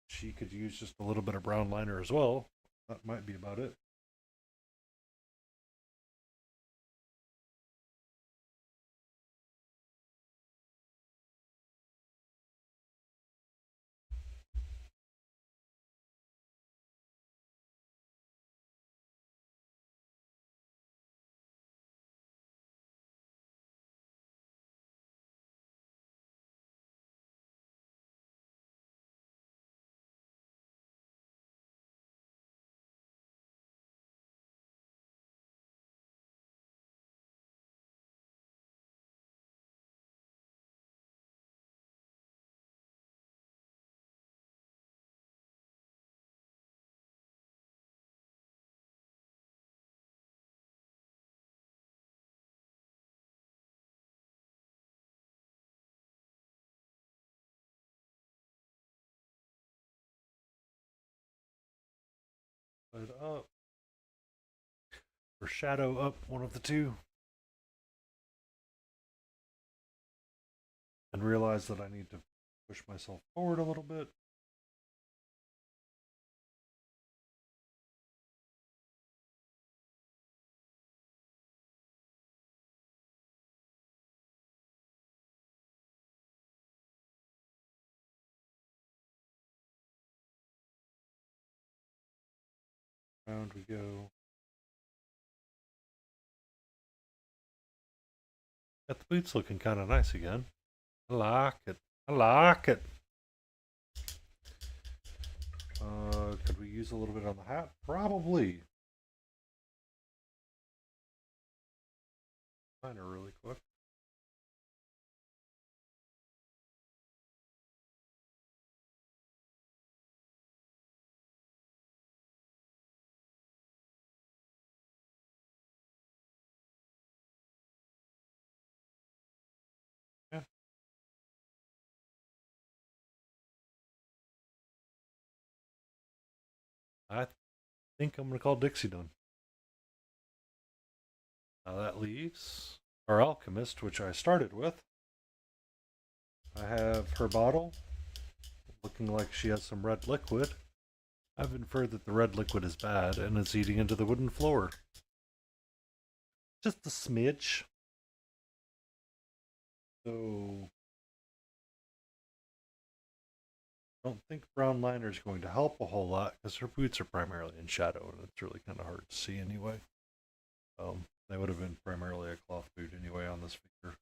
she could use just a little bit of brown liner as well. That might be about it. Put up. Or shadow up, one of the two. And realize that I need to push myself forward a little bit. Round we go. Got the boots looking kind of nice again. I like it. I like it. Could we use a little bit on the hat? Probably. Find her really quick. Yeah. I think I'm going to call Dixie done. Now that leaves our alchemist, which I started with. I have her bottle, looking like she has some red liquid. I've inferred that the red liquid is bad and it's eating into the wooden floor. Just a smidge. So, I don't think brown liner is going to help a whole lot because her boots are primarily in shadow and it's really kind of hard to see anyway. They would have been primarily a cloth boot anyway on this figure.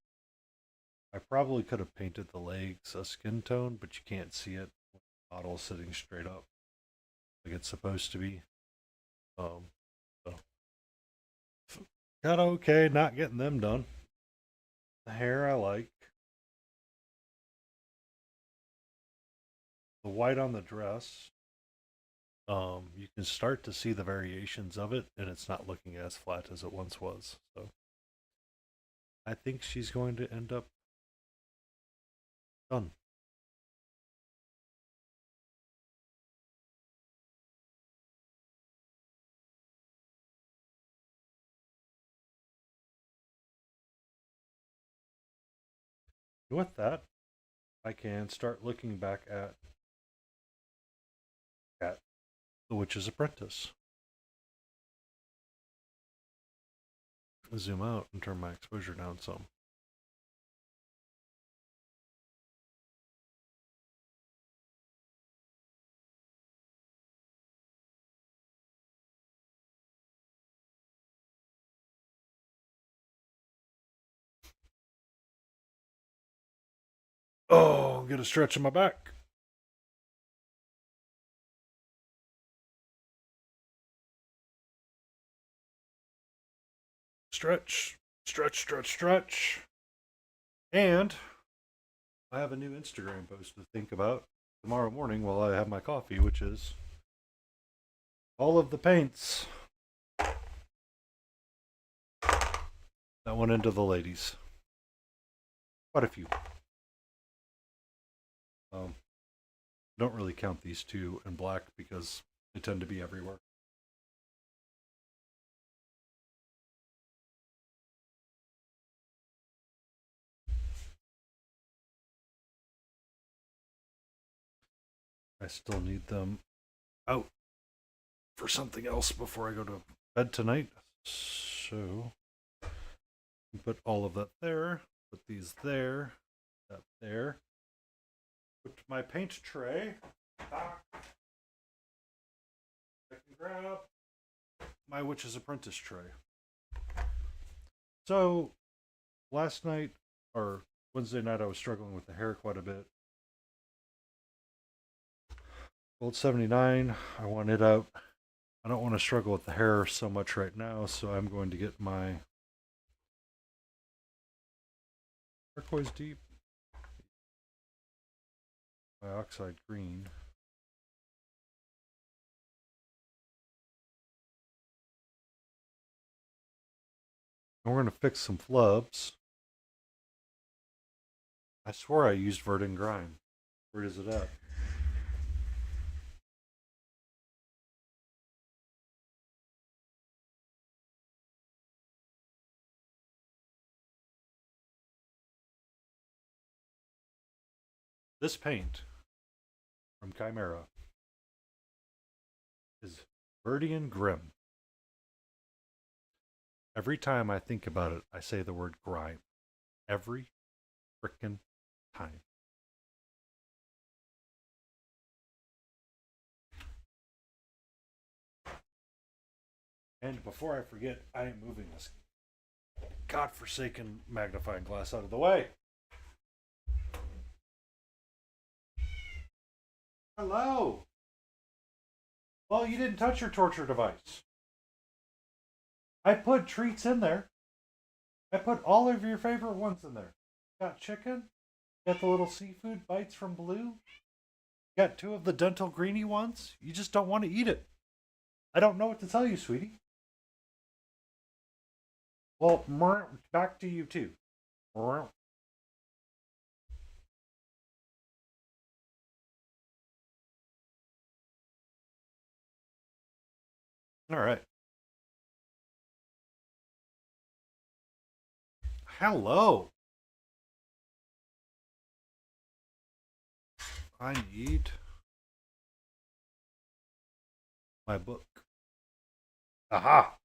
I probably could have painted the legs a skin tone, but you can't see it with the model sitting straight up like it's supposed to be. So got okay, not getting them done. The hair I like. The white on the dress. You can start to see the variations of it, and it's not looking as flat as it once was. So I think she's going to end up done. With that, I can start looking back at The Witch's Apprentice. Zoom out and turn my exposure down some. Oh, get a stretch in my back. Stretch, stretch, stretch, stretch. And I have a new Instagram post to think about tomorrow morning while I have my coffee, which is all of the paints that went into the ladies. Quite a few. Don't really count these two in black because they tend to be everywhere. I still need them out for something else before I go to bed tonight. So put all of that there. Put these there. That there. Put my paint tray back. I can grab my Witch's Apprentice tray. So last night or Wednesday night, I was struggling with the hair quite a bit. Gold 79, I want it out. I don't want to struggle with the hair so much right now, so I'm going to get my turquoise deep, my oxide green. And we're going to fix some flubs. I swore I used Verdant Grime. Where is it at? This paint from Chimera is Verdian Grim. Every time I think about it, I say the word grime. Every frickin' time. And before I forget, I am moving this godforsaken magnifying glass out of the way. Hello. Well, you didn't touch your torture device. I put treats in there. I put all of your favorite ones in there. Got chicken. Got the little seafood bites from Blue. Got two of the dental greeny ones. You just don't want to eat it. I don't know what to tell you, sweetie. Well, back to you too. All right. Hello. I need my book. Aha!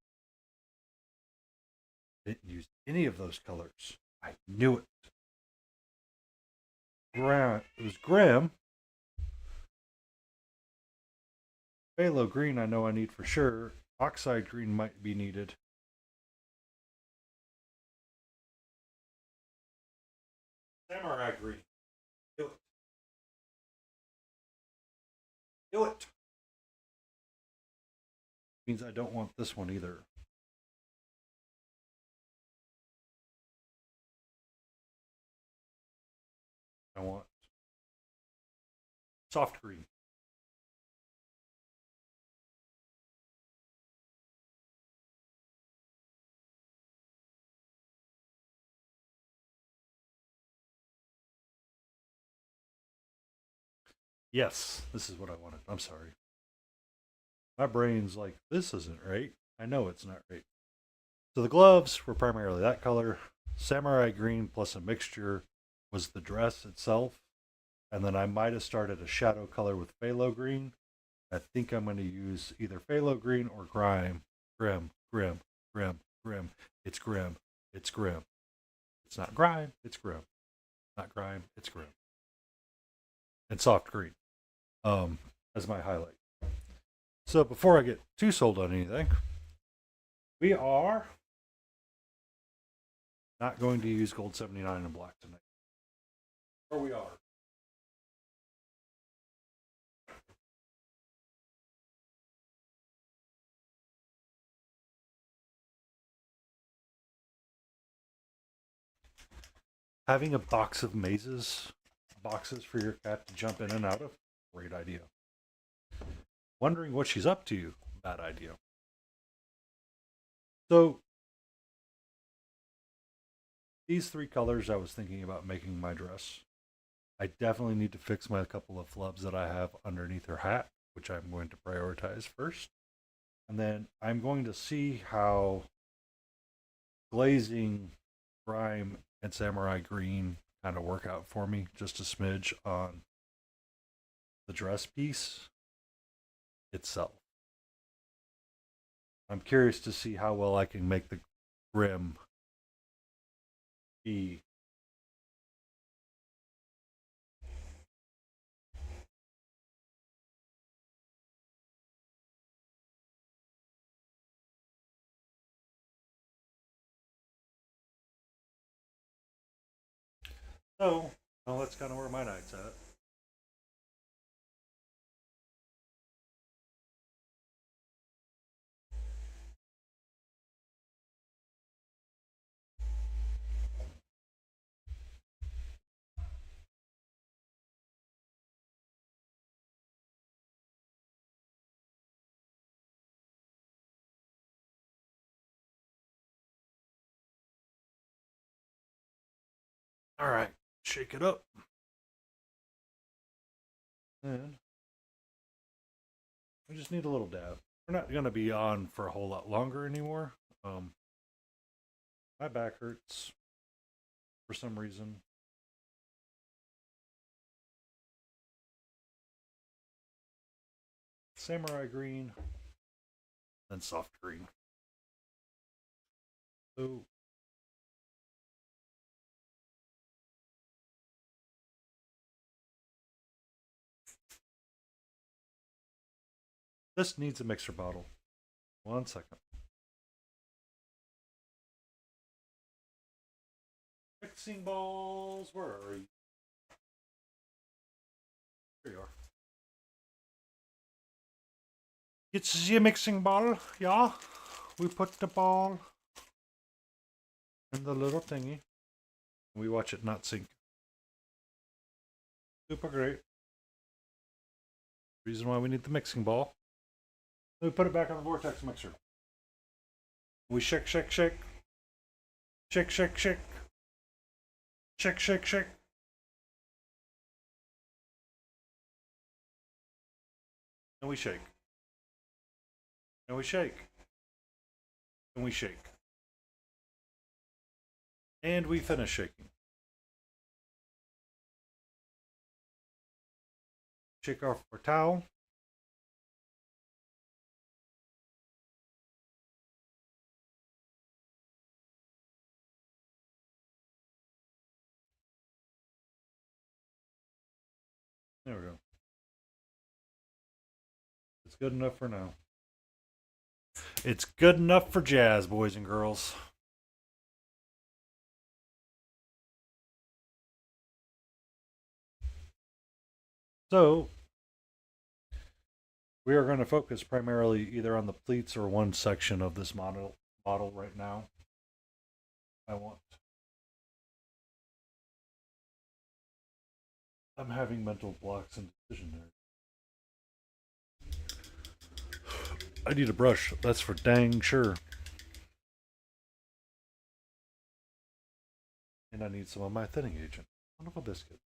Didn't use any of those colors. I knew it. It was Grim. Phthalo green I know I need for sure. Oxide green might be needed. Samurai green. Do it. Do it. Means I don't want this one either. I want soft green. Yes, this is what I wanted. I'm sorry. My brain's like, this isn't right. I know it's not right. So the gloves were primarily that color. Samurai green plus a mixture was the dress itself. And then I might have started a shadow color with phthalo green. I think I'm going to use either phthalo green or grime. Grim. It's grim. It's grim. It's not grime. It's grim. Not grime. It's grim. And soft green as my highlight. So before I get too sold on anything, we are not going to use gold 79 and black tonight. Or we are. Having a box of boxes for your cat to jump in and out of, great idea. Wondering what she's up to, bad idea. So, these three colors I was thinking about making my dress. I definitely need to fix my couple of flubs that I have underneath her hat, which I'm going to prioritize first. And then I'm going to see how glazing, grime, and samurai green kind of work out for me, just a smidge on the dress piece itself. I'm curious to see how well I can make the grim be. So, well, that's kind of where my night's at. All right, shake it up. And we just need a little dab. We're not going to be on for a whole lot longer anymore. My back hurts for some reason. Samurai green, then soft green. So this needs a mixer bottle. 1 second. mixing balls. Where are you? There you are. It's the mixing ball, yeah. We put the ball in the little thingy. We watch it not sink. Super great. Reason why we need the mixing ball. We put it back on the vortex mixer. We shake, shake, shake. Shake, shake, shake. Shake, shake, shake. And we shake. And we shake. And we shake. And we finish shaking. Shake off our towel. There we go. It's good enough for now. It's good enough for jazz, boys and girls. So, we are going to focus primarily either on the pleats or one section of this model right now. I'm having mental blocks and decision there. I need a brush, that's for dang sure. And I need some of my thinning agent. Son of a biscuit.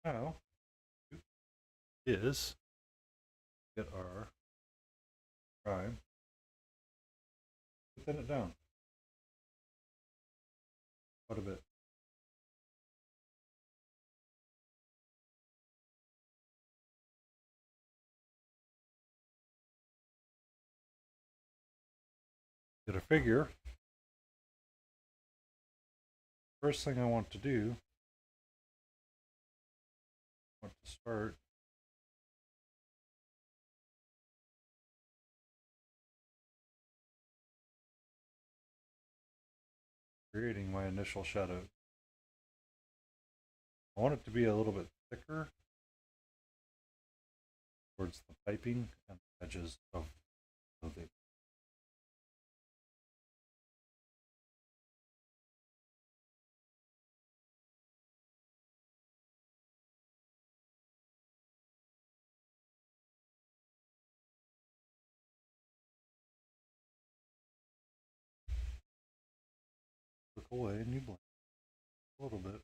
Now is get our prime, thin it down quite a bit. Get a figure. First thing I want to do, I want to start creating my initial shadow. I want it to be a little bit thicker towards the piping and the edges of the look away and you blend a little bit.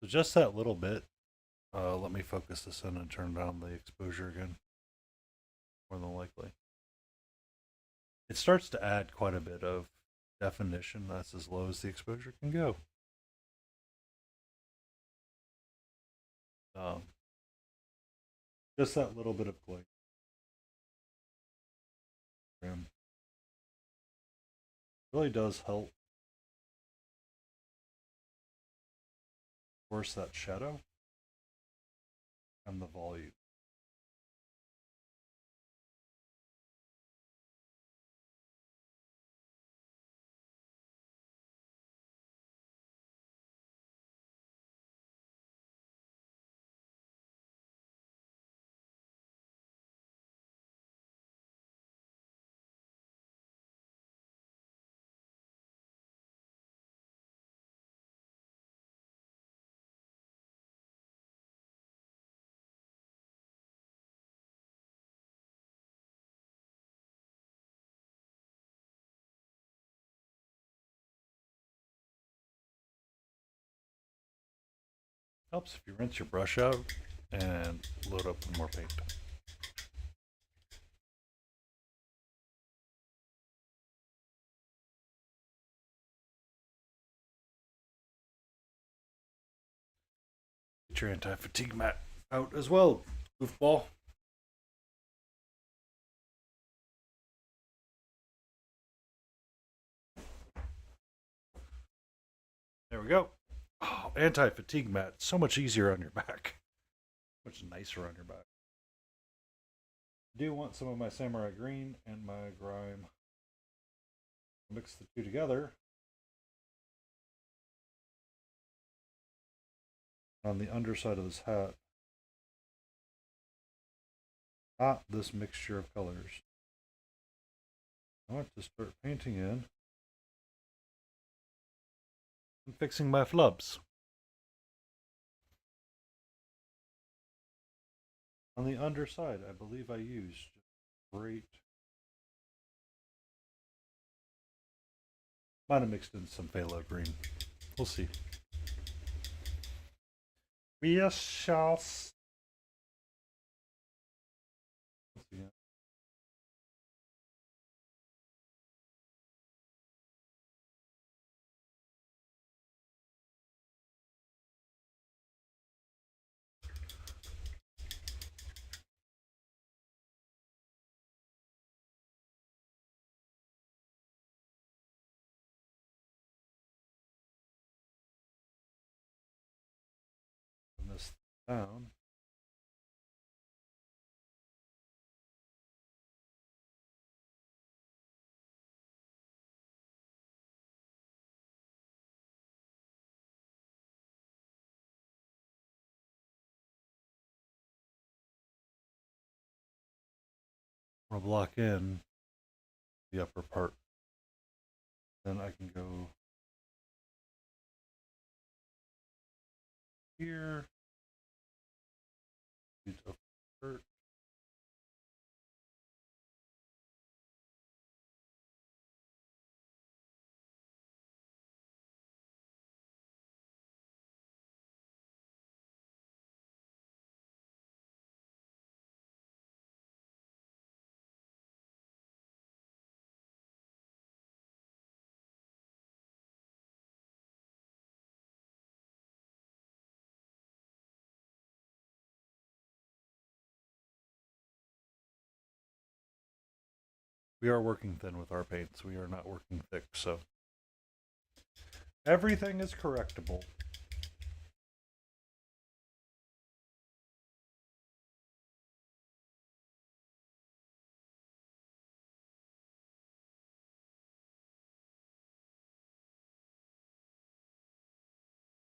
So just that little bit. Let me focus this in and turn down the exposure again. More than likely. It starts to add quite a bit of definition. That's as low as the exposure can go. Just that little bit of glare. Really does help force that shadow and the volume. Helps if you rinse your brush out and load up with more paint. Get your anti-fatigue mat out as well, goofball. There we go. Oh, anti-fatigue mat. So much easier on your back. Much nicer on your back. I do want some of my samurai green and my grime. Mix the two together. On the underside of this hat. Not this mixture of colors. I want to start painting in and fixing my flubs. On the underside, I believe I used great. Might have mixed in some phthalo green. We'll see. We shall see. This down. I'll block in the upper part. Then I can go here. Use upper part. We are working thin with our paints. We are not working thick, so everything is correctable.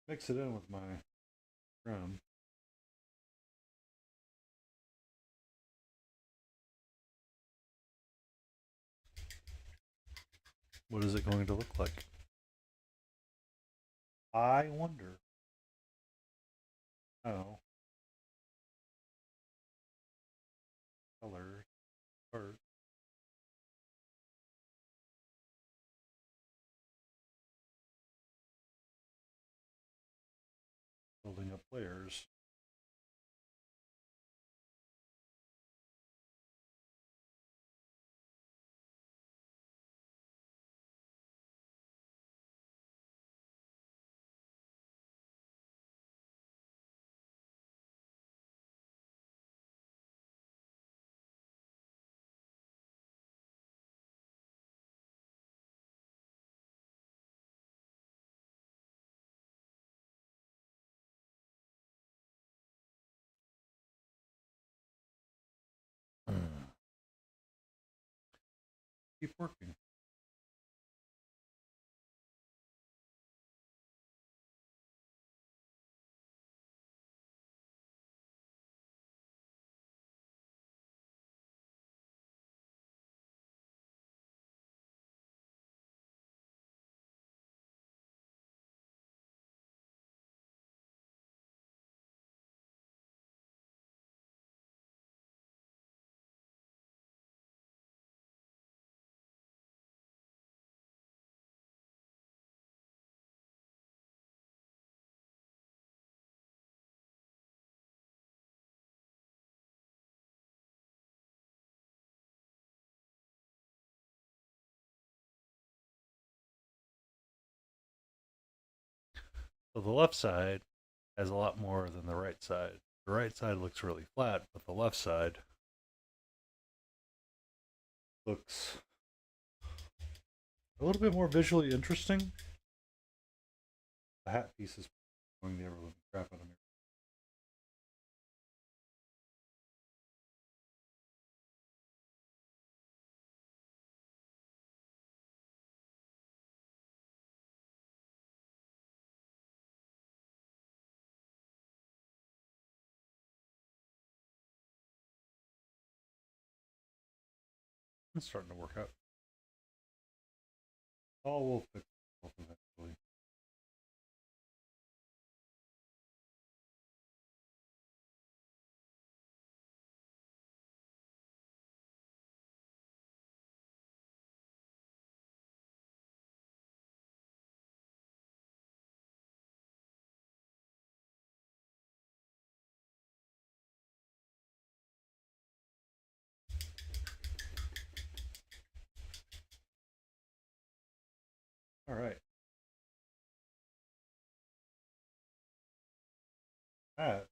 Mix it in with my crumb. What is it going to look like? I wonder. Oh. Colors. Art. Building up layers. Keep working. So the left side has a lot more than the right side. The right side looks really flat, but the left side looks a little bit more visually interesting. The hat piece is going the ever living crap out of me. It's starting to work out. All will fix itself eventually. All right. That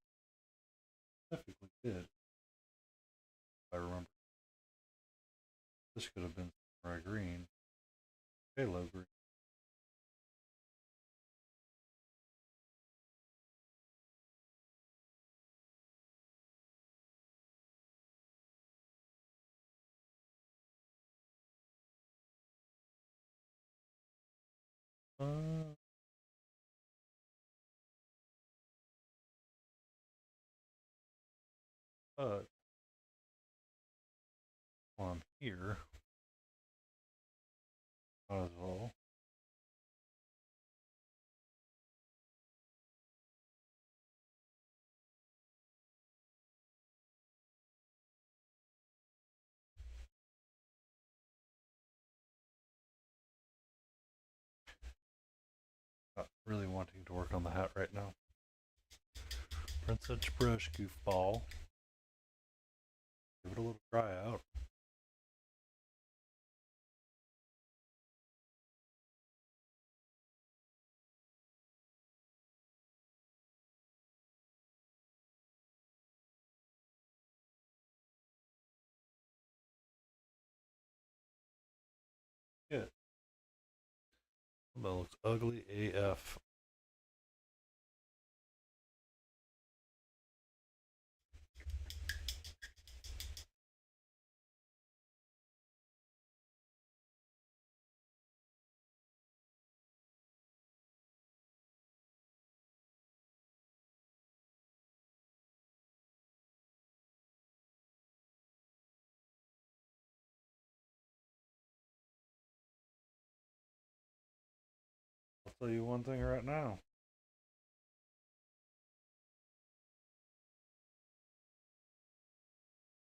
specifically did, if I remember. This could have been samurai green, halo green. Uh, but on here, might as well. Not really wanting to work on the hat right now. Princess brush goofball. Give it a little dry out. Good. That looks ugly AF. I'll tell you one thing right now.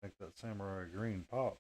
Make that samurai green pop.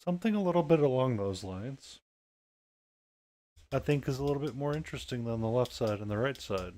Something a little bit along those lines. I think is a little bit more interesting than the left side and the right side.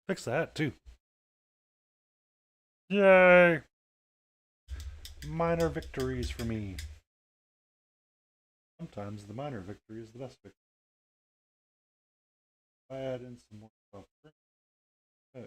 Fix that too. Yay! Minor victories for me. Sometimes the minor victory is the best victory. Add in some more stuff. Okay.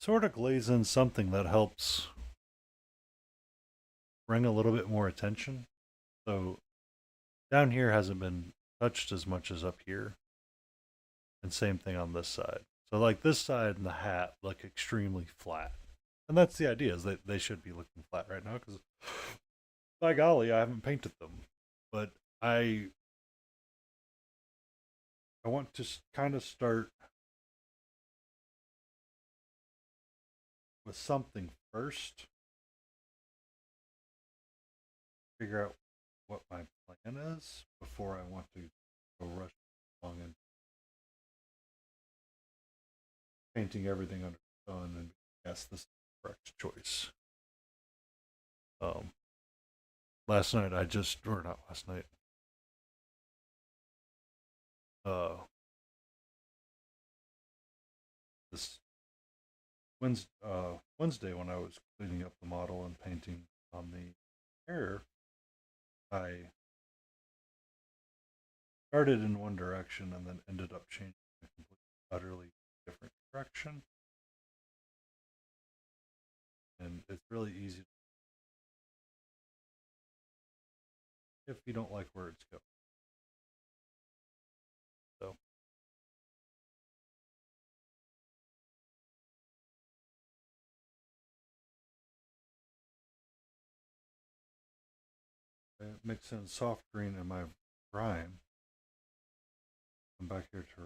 Sort of glaze in something that helps bring a little bit more attention. So down here hasn't been touched as much as up here. And same thing on this side. So like this side and the hat look extremely flat. And that's the idea, is that they should be looking flat right now because by golly, I haven't painted them. But I want to kind of start with something first. Figure out what my plan is before I want to go rush along and painting everything under the sun and yes, this is the correct choice. Last night I just, or not last night, this Wednesday when I was cleaning up the model and painting on the hair, I started in one direction and then ended up changing a completely, utterly different direction. And it's really easy if you don't like where it's going. So I mix in soft green in my grime. Come back here to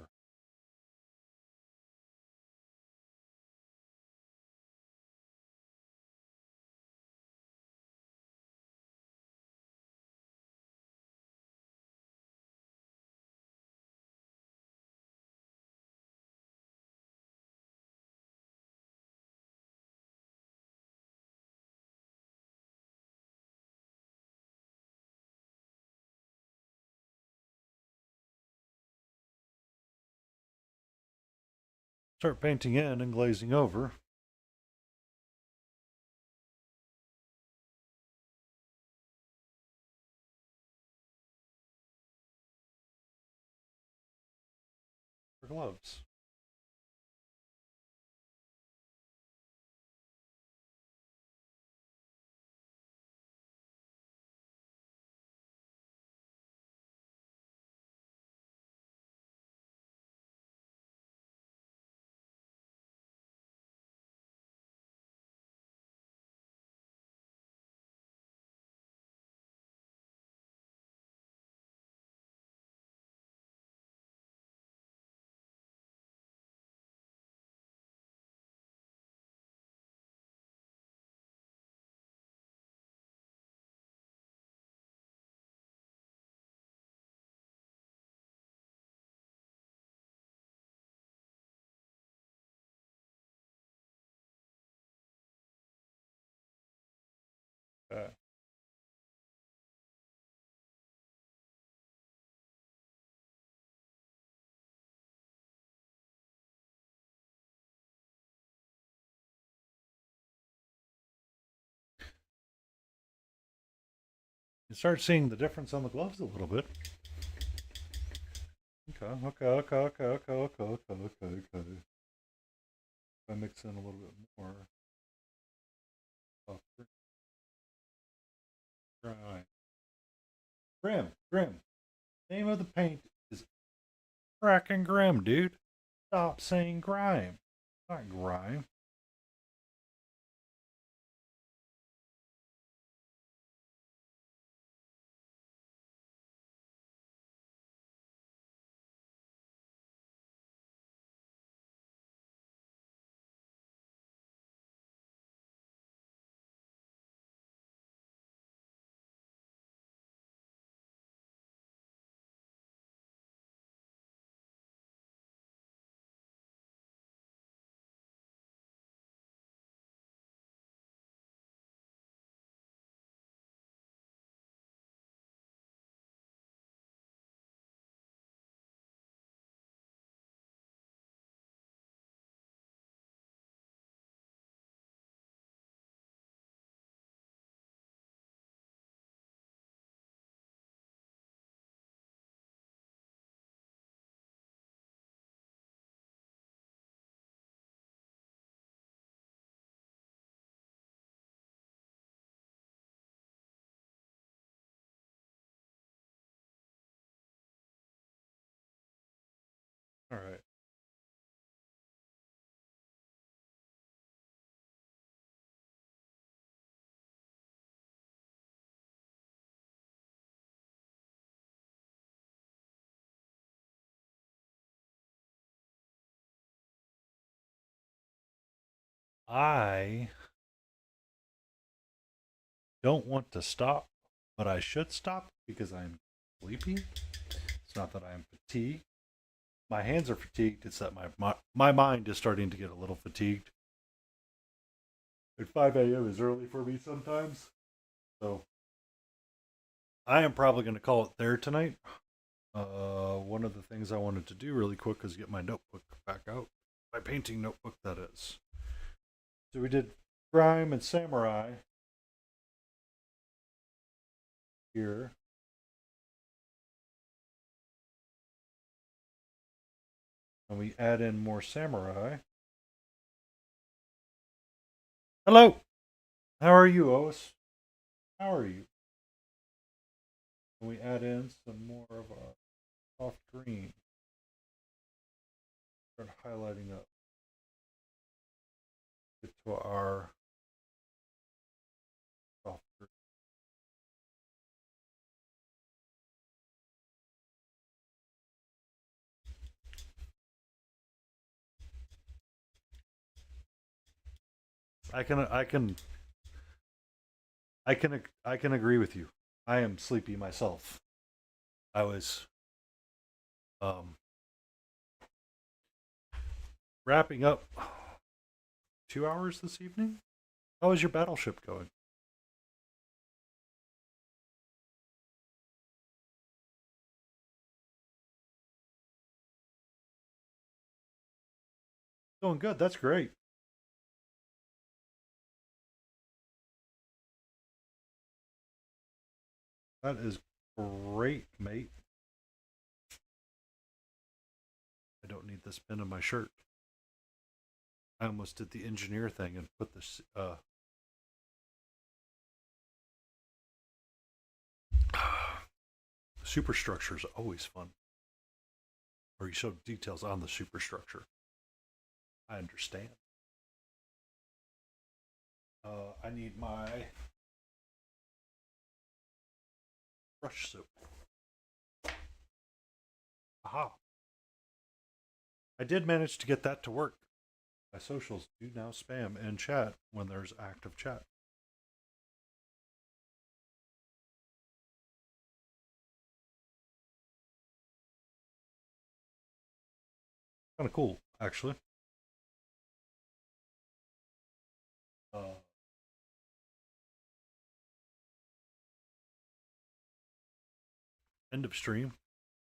start painting in and glazing over. For gloves. You start seeing the difference on the gloves a little bit. Okay. If I mix in a little bit more. Right. Grim. Name of the paint is Fracking Grim, dude. Stop saying grime. Not grime. All right. I don't want to stop, but I should stop because I'm sleepy. It's not that I'm fatigued. My hands are fatigued. It's that my mind is starting to get a little fatigued. And 5 a.m. is early for me sometimes. So I am probably going to call it there tonight. One of the things I wanted to do really quick is get my notebook back out. My painting notebook, that is. So we did Grime and Samurai here. And we add in more Samurai. Hello! How are you, Otis? How are you? And we add in some more of our soft green. Start highlighting up. Get to our soft green. I can agree with you. I am sleepy myself. I was um wrapping up 2 hours this evening. How is your battleship going? Going good. That's great. That is great, mate. I don't need this pin in my shirt. I almost did the engineer thing and put this. Superstructure is always fun. Or you show details on the superstructure. I understand. I need my brush soap. Aha. I did manage to get that to work. My socials do now spam and chat when there's active chat. Kind of cool, actually. Uh, End of stream,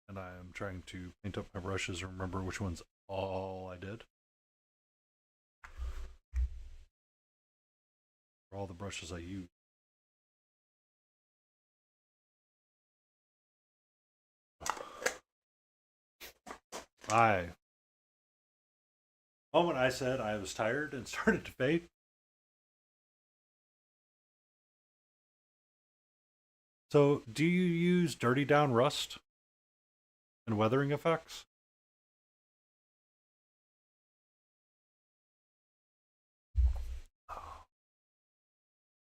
and I am trying to paint up my brushes and remember which ones all I did. For all the brushes I use. I moment I said I was tired and started to fade. So, do you use Dirty Down Rust and weathering effects?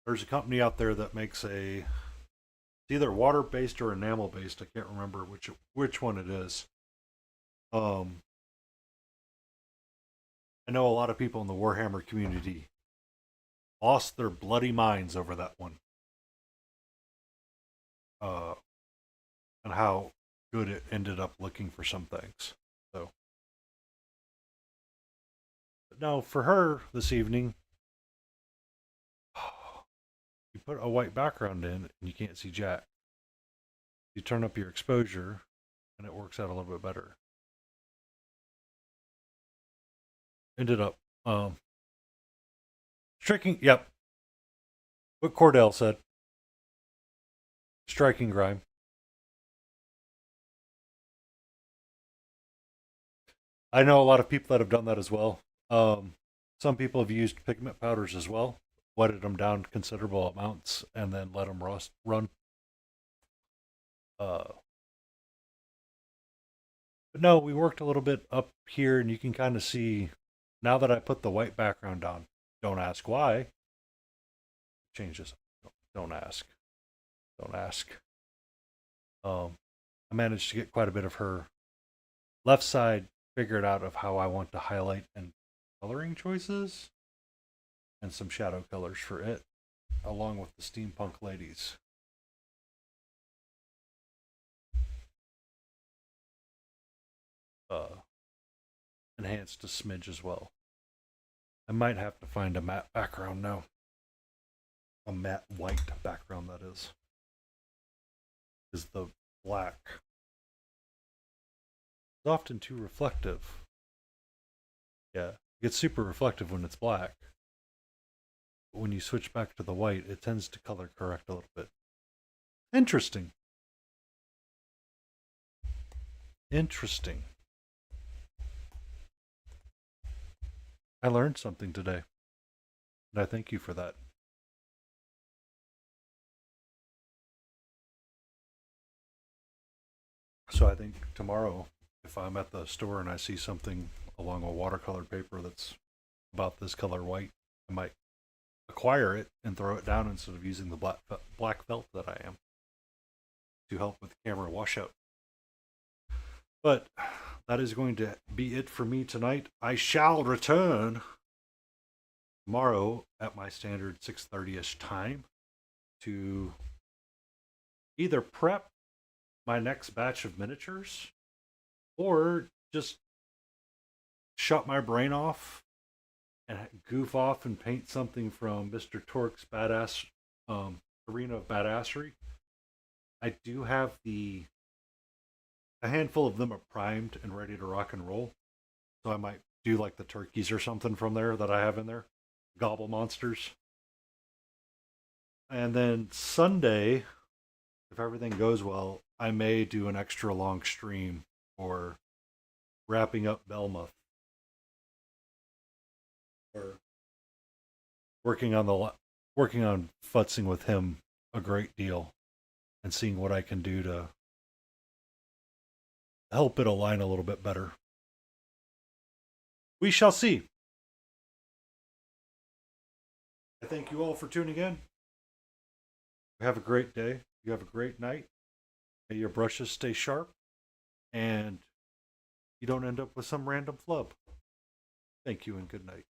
There's a company out there that makes it's either water based or enamel based. I can't remember which one it is. Um, I know a lot of people in the Warhammer community lost their bloody minds over that one. Uh, and how good it ended up looking for some things. So, but no, for her this evening, you put a white background in and you can't see jack. You turn up your exposure and it works out a little bit better. Ended up striking, yep, what Cordell said. Striking grime. I know a lot of people that have done that as well. Some people have used pigment powders as well, wetted them down considerable amounts, and then let them run. Uh, but no, we worked a little bit up here, and you can kind of see now that I put the white background on. Don't ask why. Changes. Don't ask. Don't ask. I managed to get quite a bit of her left side figured out of how I want to highlight and coloring choices, and some shadow colors for it, along with the steampunk ladies. Enhanced a smidge as well. I might have to find a matte background now. A matte white background, that is. Is the black. It's often too reflective. Yeah, it gets super reflective when it's black. But when you switch back to the white, it tends to color correct a little bit. Interesting. Interesting. I learned something today, and I thank you for that. So I think tomorrow, if I'm at the store and I see something along a watercolor paper that's about this color white, I might acquire it and throw it down instead of using the black felt that I am to help with camera washout. But that is going to be it for me tonight. I shall return tomorrow at my standard 6:30ish time to either prep my next batch of miniatures or just shut my brain off and goof off and paint something from Mr. Torque's badass arena of badassery. I do have a handful of them are primed and ready to rock and roll, so I might do like the turkeys or something from there that I have in there, gobble monsters. And then Sunday, if everything goes well, I may do an extra long stream or wrapping up Belmoth or working on futzing with him a great deal and seeing what I can do to help it align a little bit better. We shall see. I thank you all for tuning in. Have a great day. You have a great night. May your brushes stay sharp and you don't end up with some random flub. Thank you and good night.